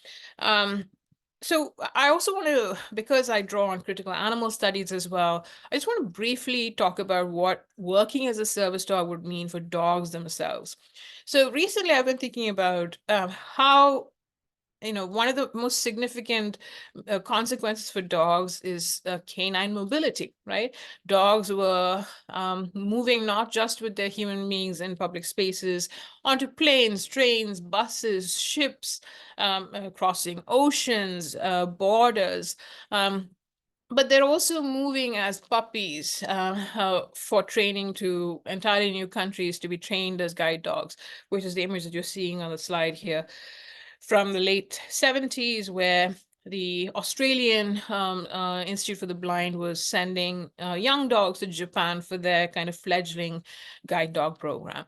So I also want to, because I draw on critical animal studies as well, I just want to briefly talk about what working as a service dog would mean for dogs themselves. So recently I've been thinking about how, one of the most significant consequences for dogs is canine mobility, right? Dogs were moving not just with their human beings in public spaces, onto planes, trains, buses, ships, crossing oceans, borders. But they're also moving as puppies for training to entirely new countries to be trained as guide dogs, which is the image that you're seeing on the slide here from the late 70s, where the Australian Institute for the Blind was sending young dogs to Japan for their kind of fledgling guide dog program.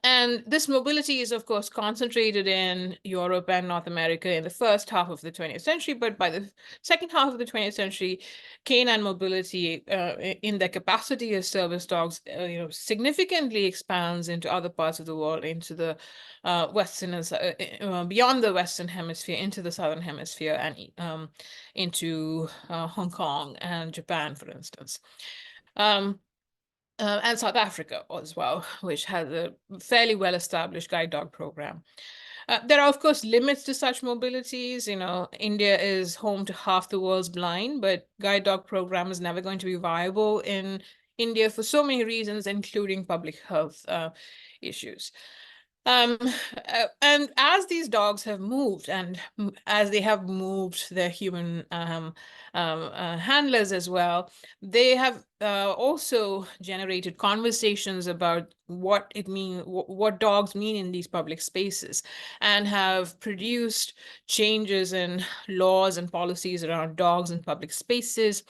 And this mobility is, of course, concentrated in Europe and North America in the first half of the 20th century. But by the second half of the 20th century, canine mobility in their capacity as service dogs, significantly expands into other parts of the world, into the Western and beyond the Western Hemisphere, into the Southern Hemisphere, and into Hong Kong and Japan, for instance. And South Africa as well, which has a fairly well-established guide dog program. There are, of course, limits to such mobilities. India is home to half the world's blind, but guide dog program is never going to be viable in India for so many reasons, including public health issues. And as these dogs have moved, and as they have moved their human handlers as well, they have also generated conversations about what dogs mean in these public spaces, and have produced changes in laws and policies around dogs in public spaces.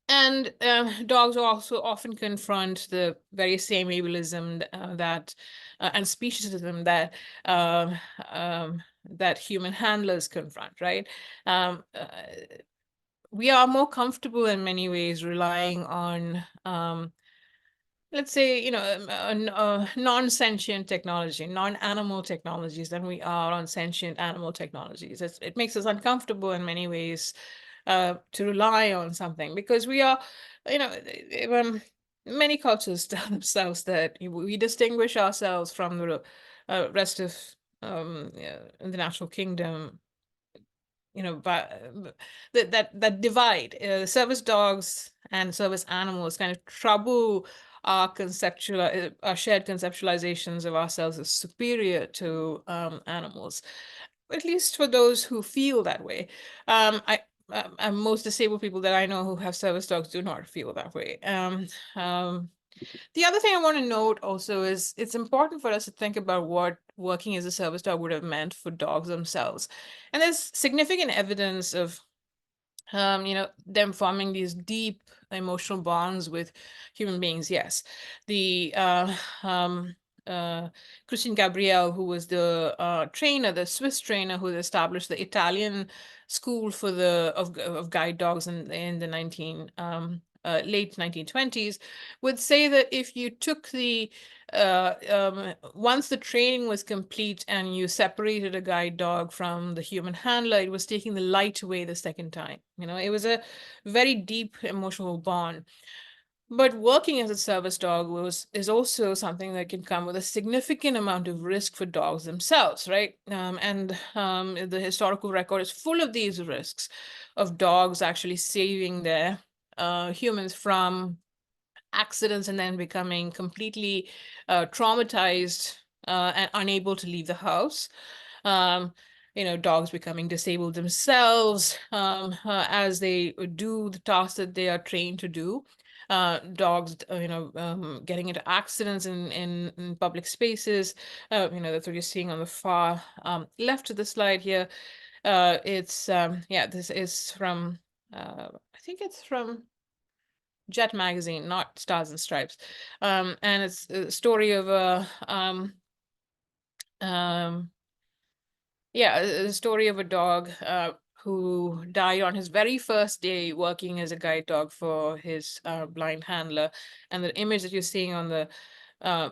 And dogs also often confront the very same ableism and speciesism that human handlers confront, right? We are more comfortable in many ways relying on, let's say, non-sentient technology, non-animal technologies, than we are on sentient animal technologies. It makes us uncomfortable in many ways to rely on something, because we are, many cultures tell themselves that we distinguish ourselves from the rest of the natural kingdom, but that divide. Service dogs and service animals kind of trouble our shared conceptualizations of ourselves as superior to animals, at least for those who feel that way. Most disabled people that I know who have service dogs do not feel that way. The other thing I want to note also is it's important for us to think about what working as a service dog would have meant for dogs themselves. And there's significant evidence of them forming these deep emotional bonds with human beings. Yes, the Christine Gabriel, who was the trainer, the Swiss trainer who established the Italian school of guide dogs in the late 1920s, would say that if you took once the training was complete and you separated a guide dog from the human handler, it was taking the light away the second time. It was a very deep emotional bond. But working as a service dog is also something that can come with a significant amount of risk for dogs themselves, right? The historical record is full of these risks of dogs actually saving their humans from accidents and then becoming completely traumatized and unable to leave the house. Dogs becoming disabled themselves as they do the tasks that they are trained to do. Dogs, getting into accidents in public spaces. That's what you're seeing on the far left of the slide here. This is from, I think it's from Jet magazine, not Stars and Stripes. And it's a story of a a story of a dog who died on his very first day working as a guide dog for his blind handler. And the image that you're seeing on the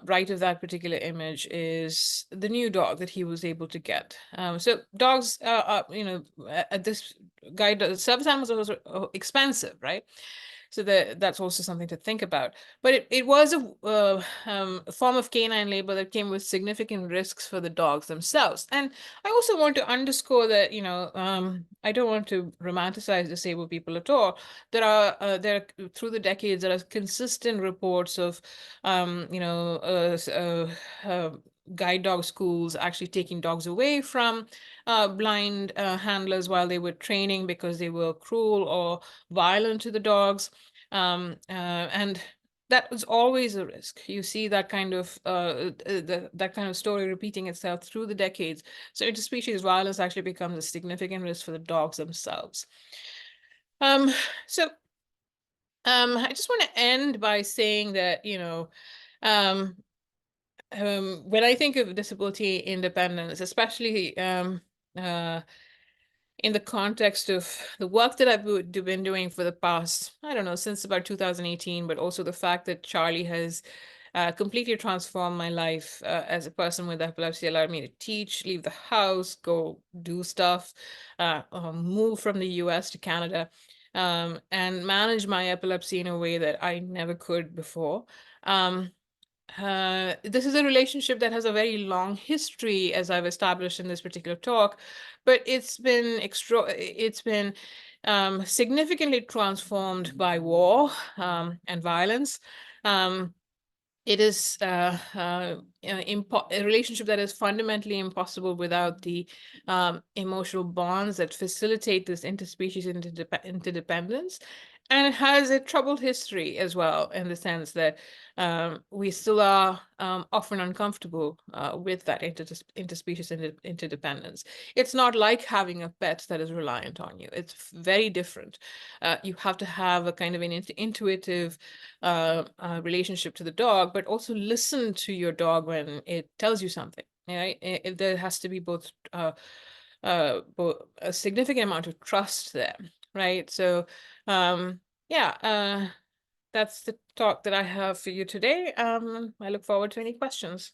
right of that particular image is the new dog that he was able to get. So dogs, at this guide, service animals are also expensive, right? So that's also something to think about. But it was a form of canine labor that came with significant risks for the dogs themselves. And I also want to underscore that, I don't want to romanticize disabled people at all. There through the decades, there are consistent reports of, guide dog schools actually taking dogs away from blind handlers while they were training because they were cruel or violent to the dogs. And that was always a risk. You see that kind of that kind of story repeating itself through the decades. So interspecies violence actually becomes a significant risk for the dogs themselves. So I just want to end by saying that, when I think of disability independence, especially in the context of the work that I've been doing for the past, I don't know, since about 2018, but also the fact that Charlie has completely transformed my life as a person with epilepsy, allowed me to teach, leave the house, go do stuff, move from the US to Canada, and manage my epilepsy in a way that I never could before. This is a relationship that has a very long history, as I've established in this particular talk, but it's been significantly transformed by war and violence. It is a relationship that is fundamentally impossible without the emotional bonds that facilitate this interspecies interdependence. And it has a troubled history as well, in the sense that we still are often uncomfortable with that interspecies interdependence. It's not like having a pet that is reliant on you. It's very different. You have to have a kind of an intuitive relationship to the dog, but also listen to your dog when it tells you something. Right? There has to be both a significant amount of trust there, right? So, that's the talk that I have for you today. I look forward to any questions.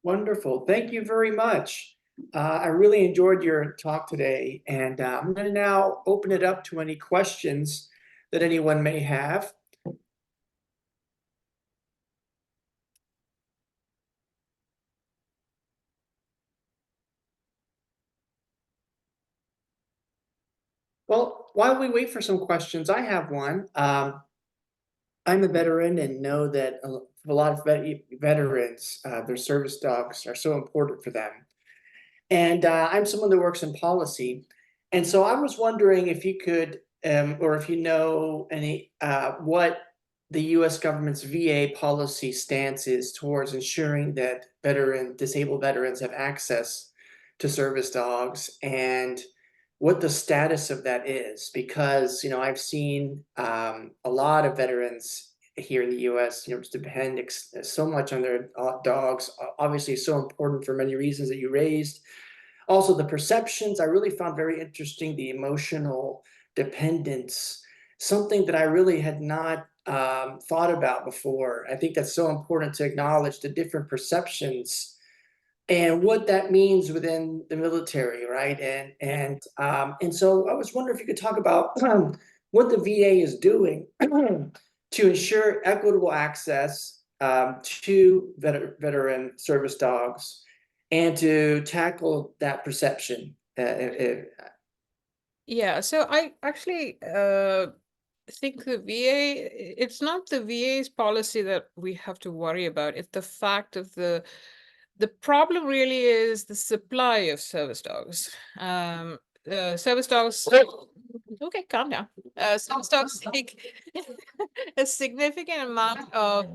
Wonderful. Thank you very much. I really enjoyed your talk today, and I'm going to now open it up to any questions that anyone may have. Well, while we wait for some questions, I have one. I'm a veteran and know that a lot of veterans, their service dogs are so important for them. And I'm someone that works in policy. And so I was wondering if you could, or if you know any, what the US government's VA policy stance is towards ensuring that disabled veterans have access to service dogs, and what the status of that is. Because, I've seen a lot of veterans here in the US, depend so much on their dogs. Obviously, so important for many reasons that you raised. Also, the perceptions I really found very interesting, the emotional dependence, something that I really had not thought about before. I think that's so important to acknowledge the different perceptions and what that means within the military, right? And so I was wondering if you could talk about what the VA is doing to ensure equitable access to veteran service dogs, and to tackle that perception. Yeah, so I actually think the VA, it's not the VA's policy that we have to worry about. It's the fact of the problem really is the supply of service dogs. Service dogs, okay, calm down. Service dogs take a significant amount of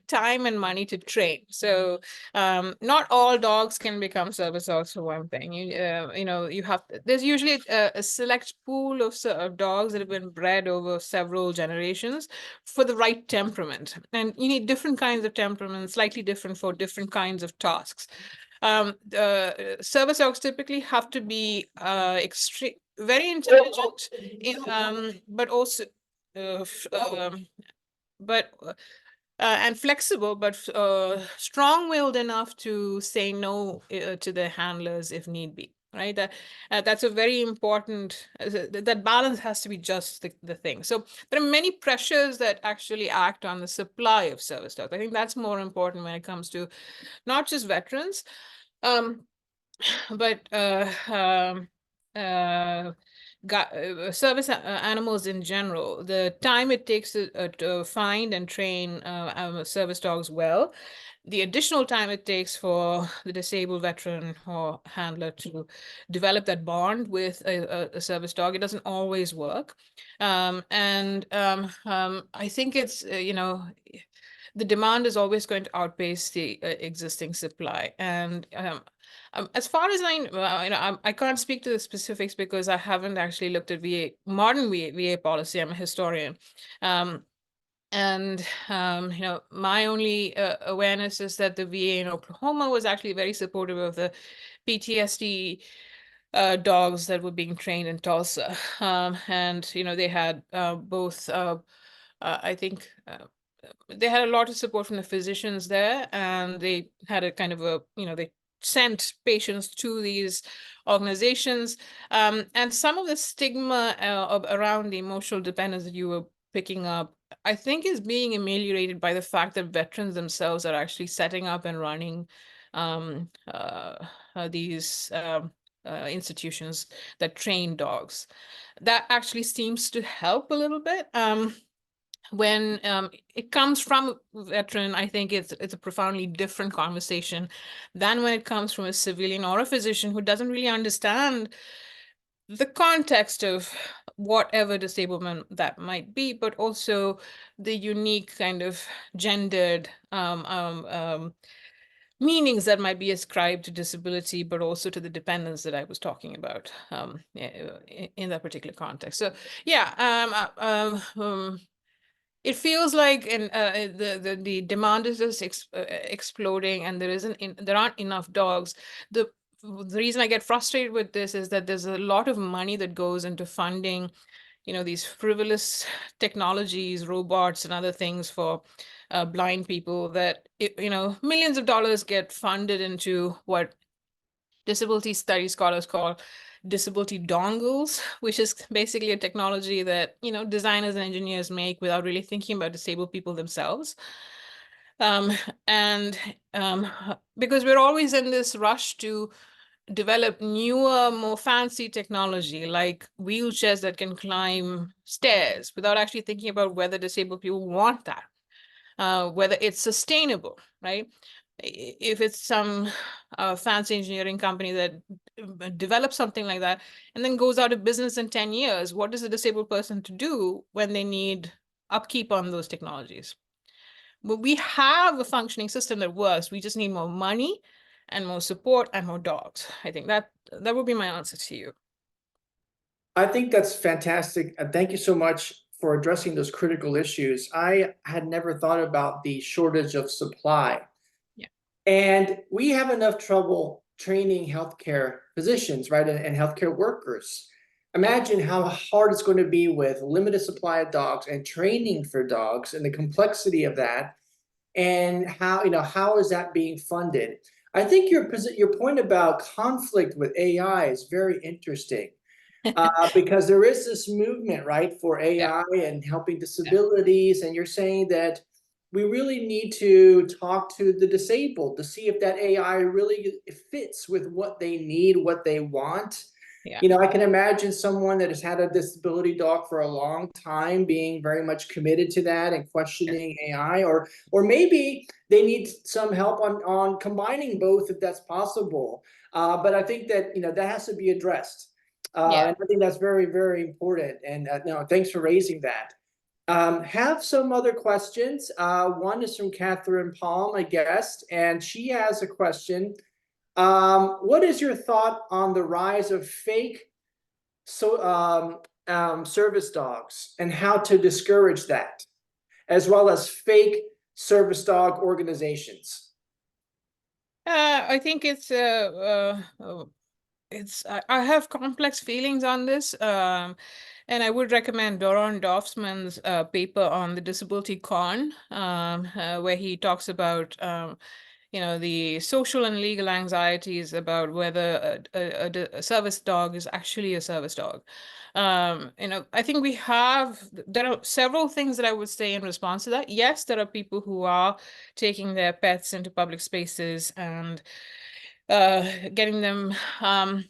time and money to train. So not all dogs can become service dogs, for one thing. You have there's usually a select pool of dogs that have been bred over several generations for the right temperament, and you need different kinds of temperaments, slightly different for different kinds of tasks. Service dogs typically have to be very intelligent, but also but and flexible, but strong-willed enough to say no to their handlers if need be. Right, that's a very important. That balance has to be just the thing. So there are many pressures that actually act on the supply of service dogs. I think that's more important when it comes to not just veterans, but service animals in general. The time it takes to find and train service dogs well, the additional time it takes for the disabled veteran or handler to develop that bond with a service dog, it doesn't always work. I think it's, the demand is always going to outpace the existing supply. And as far as I can't speak to the specifics because I haven't actually looked at modern VA policy. I'm a historian. My only awareness is that the VA in Oklahoma was actually very supportive of the PTSD dogs that were being trained in Tulsa. They had both, I think, they had a lot of support from the physicians there, and they had a kind of they sent patients to these organizations. And some of the stigma around the emotional dependence that you were picking up, I think, is being ameliorated by the fact that veterans themselves are actually setting up and running these institutions that train dogs. That actually seems to help a little bit. When it comes from a veteran, I think it's a profoundly different conversation than when it comes from a civilian or a physician who doesn't really understand the context of whatever disablement that might be, but also the unique kind of gendered meanings that might be ascribed to disability, but also to the dependence that I was talking about in that particular context. So yeah, it feels like the demand is just exploding, and there aren't enough dogs. The reason I get frustrated with this is that there's a lot of money that goes into funding, these frivolous technologies, robots, and other things for blind people. That millions of dollars get funded into what disability studies scholars call disability dongles, which is basically a technology that designers and engineers make without really thinking about disabled people themselves. Because we're always in this rush to develop newer, more fancy technology, like wheelchairs that can climb stairs, without actually thinking about whether disabled people want that, whether it's sustainable, right? If it's some fancy engineering company that develops something like that and then goes out of business in 10 years, what is a disabled person to do when they need upkeep on those technologies? But we have a functioning system that works. We just need more money and more support and more dogs. I think that would be my answer to you. I think that's fantastic. Thank you so much for addressing those critical issues. I had never thought about the shortage of supply. Yeah. And we have enough trouble training healthcare physicians, right, and healthcare workers. Imagine how hard it's going to be with limited supply of dogs and training for dogs and the complexity of that, and how is that being funded? I think your point about conflict with AI is very interesting. Because there is this movement, right, for AI and helping disabilities, and you're saying that we really need to talk to the disabled to see if that AI really fits with what they need, what they want. Yeah. I can imagine someone that has had a disability dog for a long time being very much committed to that and questioning AI, or maybe they need some help on combining both if that's possible. But I think that that has to be addressed. And I think that's very, very important. And thanks for raising that. Have some other questions. One is from Catherine Palm, a guest, and she has a question. What is your thought on the rise of fake service dogs and how to discourage that, as well as fake service dog organizations? I think I have complex feelings on this, and I would recommend Doron Dorfman's paper on the disability con, where he talks about the social and legal anxieties about whether a service dog is actually a service dog. I think there are several things that I would say in response to that. Yes, there are people who are taking their pets into public spaces and getting them, a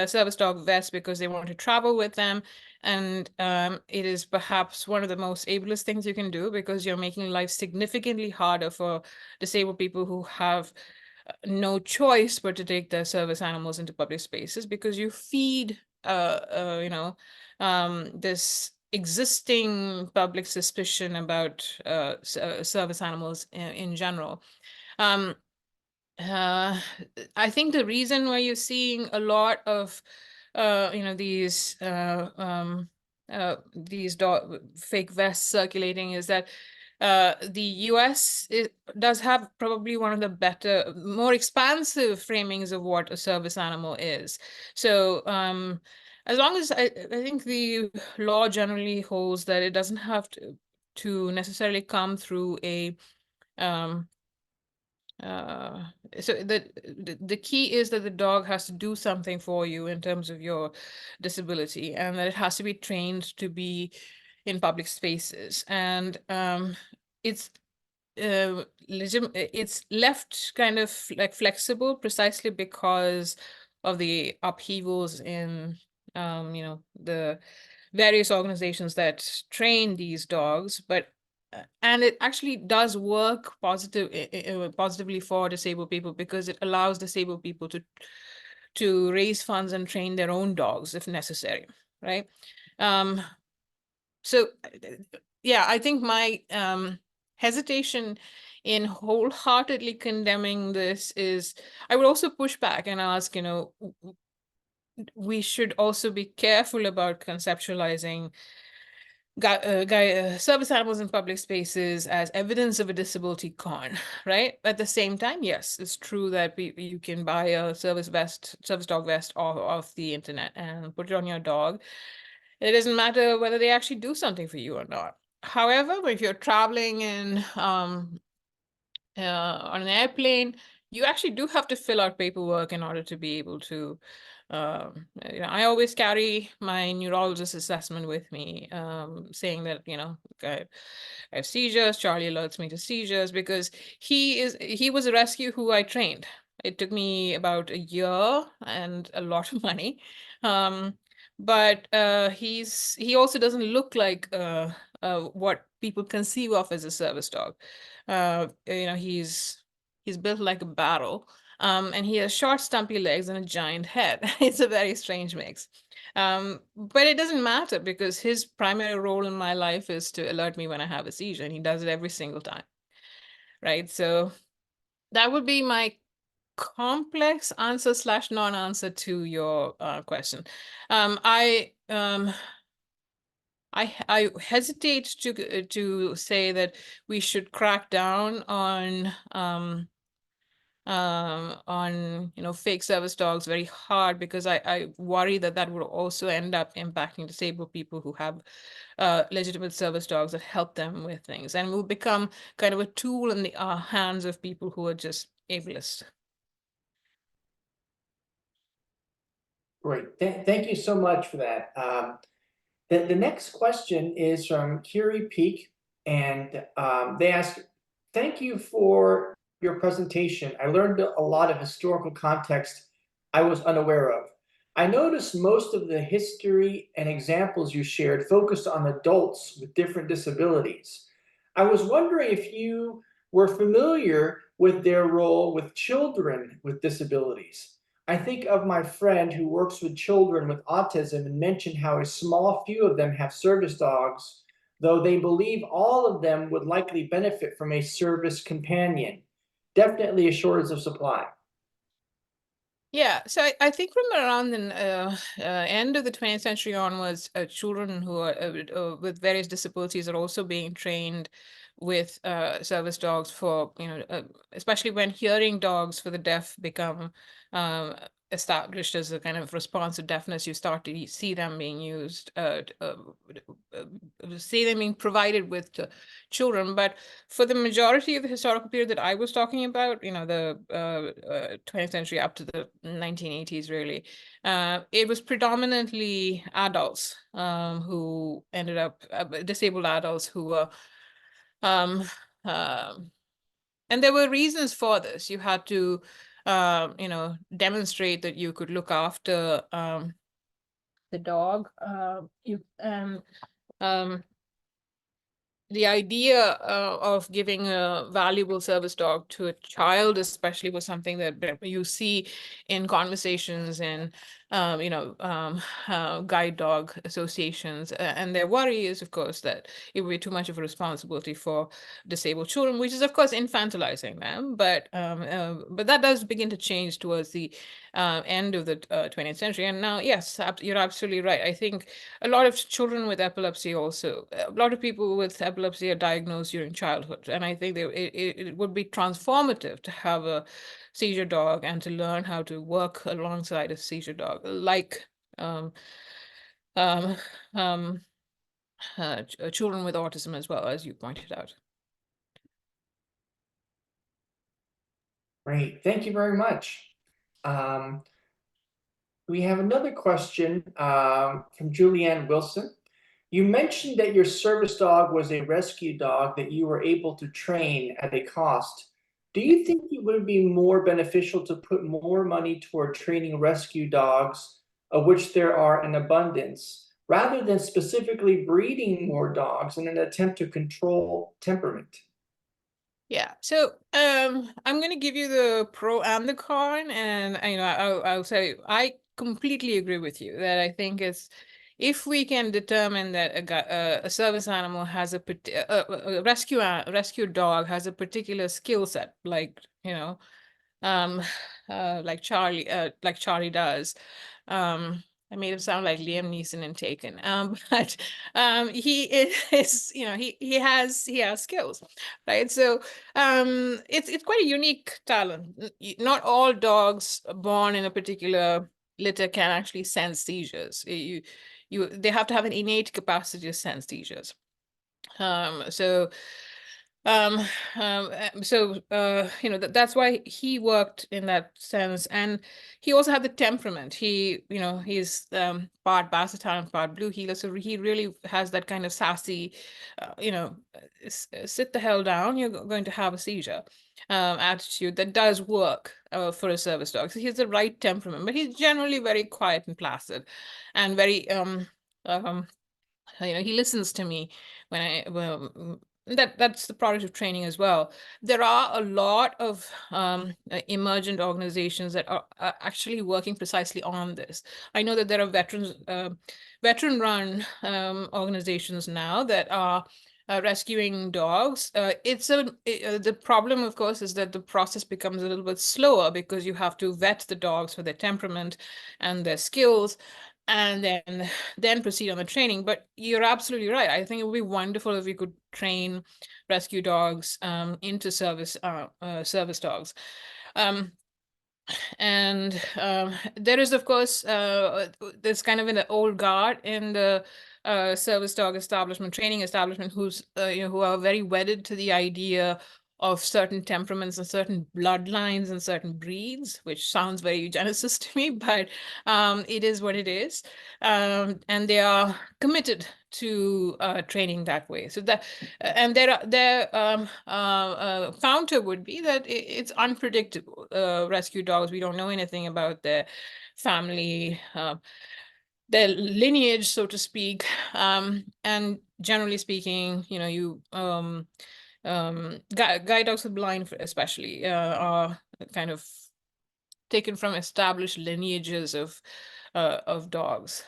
service dog vest because they want to travel with them. And it is perhaps one of the most ableist things you can do, because you're making life significantly harder for disabled people who have no choice but to take their service animals into public spaces, because you feed, this existing public suspicion about service animals in general. Uh, I think the reason why you're seeing a lot of, these fake vests circulating is that the US does have probably one of the better, more expansive framings of what a service animal is. So as long as I think the law generally holds that it doesn't have to necessarily come through a so the key is that the dog has to do something for you in terms of your disability, and that it has to be trained to be in public spaces. And it's it's left kind of like flexible precisely because of the upheavals in the various organizations that train these dogs. But and it actually does work positively for disabled people, because it allows disabled people to raise funds and train their own dogs if necessary, right? So yeah, I think my hesitation in wholeheartedly condemning this is, I would also push back and ask, we should also be careful about conceptualizing service animals in public spaces as evidence of a disability con, right? At the same time, yes, it's true that you can buy a service dog vest off the internet and put it on your dog. It doesn't matter whether they actually do something for you or not. However, if you're traveling on an airplane, you actually do have to fill out paperwork in order to be able to. I always carry my neurologist assessment with me, saying that I have seizures. Charlie alerts me to seizures because he was a rescue who I trained. It took me about a year and a lot of money, but he also doesn't look like what people conceive of as a service dog. He's built like a barrel, and he has short, stumpy legs and a giant head. It's a very strange mix. But it doesn't matter, because his primary role in my life is to alert me when I have a seizure, and he does it every single time, right? So that would be my complex answer / non-answer to your question. I hesitate to say that we should crack down on fake service dogs very hard, because I worry that would also end up impacting disabled people who have legitimate service dogs that help them with things, and will become kind of a tool in the hands of people who are just ableist. Great. Thank you so much for that. The next question is from Curie Peak, and they ask, thank you for your presentation. I learned a lot of historical context I was unaware of. I noticed most of the history and examples you shared focused on adults with different disabilities. I was wondering if you were familiar with their role with children with disabilities. I think of my friend who works with children with autism and mentioned how a small few of them have service dogs though they believe all of them would likely benefit from a service companion. Definitely a shortage of supply. Yeah, so I think from around the end of the 20th century onwards, children who are with various disabilities are also being trained with service dogs for, especially when hearing dogs for the deaf become established as a kind of response to deafness, you start to see them being used, see them being provided with to children. But for the majority of the historical period that I was talking about, the 20th century up to the 1980s, really, it was predominantly adults who ended up, disabled adults who were, and there were reasons for this. You had to, demonstrate that you could look after the dog. The idea of giving a valuable service dog to a child, especially, was something that you see in conversations in, guide dog associations. And their worry is, of course, that it would be too much of a responsibility for disabled children, which is, of course, infantilizing them. But that does begin to change towards the end of the 20th century. And now, yes, you're absolutely right. I think a lot of children with epilepsy also, a lot of people with epilepsy are diagnosed during childhood. And I think it would be transformative to have a seizure dog and to learn how to work alongside a seizure dog, like children with autism as well, as you pointed out. Great, thank you very much. We have another question from Julianne Wilson. You mentioned that your service dog was a rescue dog that you were able to train at a cost. Do you think it would be more beneficial to put more money toward training rescue dogs, of which there are an abundance, rather than specifically breeding more dogs in an attempt to control temperament? Yeah, so I'm going to give you the pro and the con, and I'll say I completely agree with you that I think it's, if we can determine that a service animal has a rescue dog has a particular skill set, like like Charlie does. I made him sound like Liam Neeson in Taken. But he is, he has skills, right? So it's quite a unique talent. Not all dogs born in a particular litter can actually sense seizures. They have to have an innate capacity to sense seizures. So that's why he worked in that sense. And he also had the temperament. He's part Bassethound, part Blue Heeler, so he really has that kind of sassy, sit the hell down, you're going to have a seizure attitude that does work for a service dog. So he has the right temperament, but he's generally very quiet and placid and very he listens to me when that's the product of training as well. There are a lot of emergent organizations that are actually working precisely on this. I know that there are veteran-run organizations now that are rescuing dogs. The problem, of course, is that the process becomes a little bit slower because you have to vet the dogs for their temperament and their skills, and then proceed on the training. But you're absolutely right. I think it would be wonderful if we could train rescue dogs into service dogs. There is, of course, there's kind of an old guard in the service dog establishment, training establishment, who are very wedded to the idea of certain temperaments and certain bloodlines and certain breeds, which sounds very eugenicist to me, but it is what it is. And they are committed to training that way. So that, and their counter would be that it's unpredictable. Rescue dogs, we don't know anything about their family, their lineage, so to speak. And generally speaking, guide dogs with blind, especially, are kind of taken from established lineages of dogs.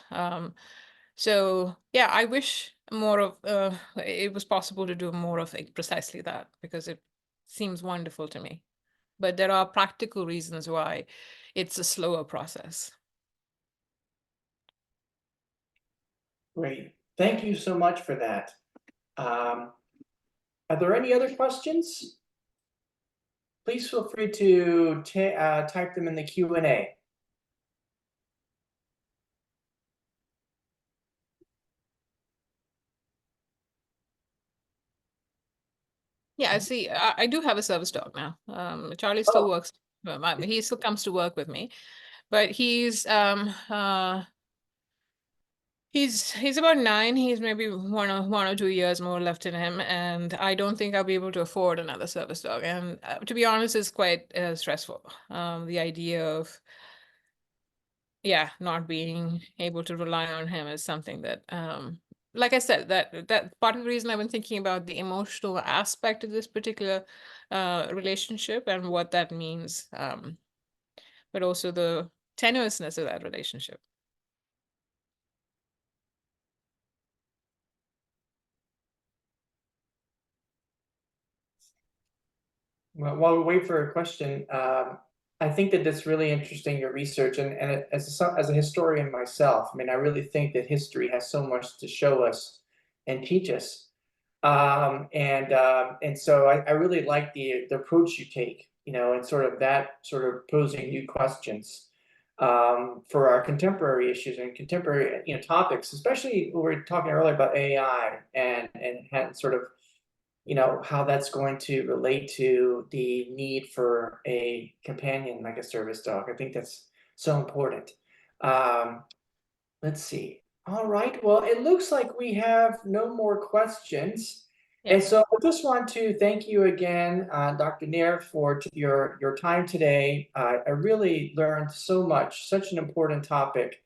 So yeah, I wish more of it was possible to do more of precisely that, because it seems wonderful to me. But there are practical reasons why it's a slower process. Great. Thank you so much for that. Are there any other questions? Please feel free to type them in the Q&A. Yeah, I see. I do have a service dog now. Charlie still Oh. works. He still comes to work with me, but he's about 9. He's maybe one or 2 years more left in him, and I don't think I'll be able to afford another service dog. And to be honest, it's quite stressful. The idea of not being able to rely on him is something that like I said, that part of the reason I've been thinking about the emotional aspect of this particular relationship and what that means, but also the tenuousness of that relationship. Well, while we wait for a question, I think that that's really interesting, your research, and as a historian myself, I mean, I really think that history has so much to show us and teach us. And so I really like the approach you take, you know, and sort of that sort of posing new questions for our contemporary issues and contemporary, you know, topics, especially when we were talking earlier about AI and sort of, you know, how that's going to relate to the need for a companion like a service dog. I think that's so important. Let's see. All right. Well, it looks like we have no more questions. And so I just want to thank you again, Dr. Nair, for your time today. I really learned so much, such an important topic.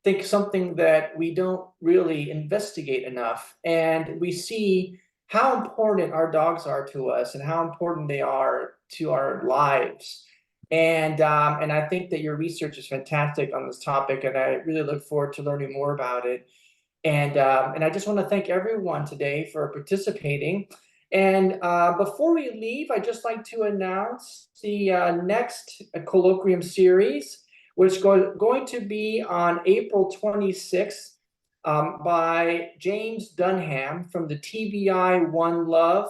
I think something that we don't really investigate enough. And we see how important our dogs are to us and how important they are to our lives. And I think that your research is fantastic on this topic, and I really look forward to learning more about it. And I just want to thank everyone today for participating. And before we leave, I'd just like to announce the next colloquium series, which is going to be on April 26th by James Dunham from the TBI One Love,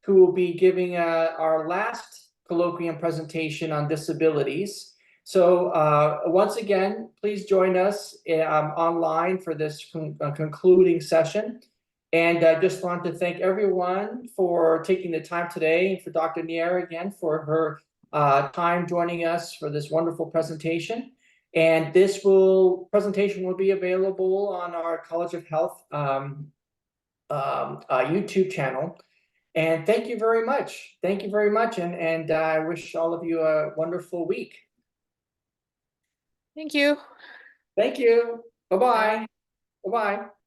who will be giving our last colloquium presentation on disabilities. So once again, please join us online for this concluding session. And I just want to thank everyone for taking the time today, and for Dr. Nair again for her time joining us for this wonderful presentation. And this presentation will be available on our College of Health YouTube channel. And thank you very much. Thank you very much. And I wish all of you a wonderful week. Thank you. Thank you. Bye-bye. Bye-bye.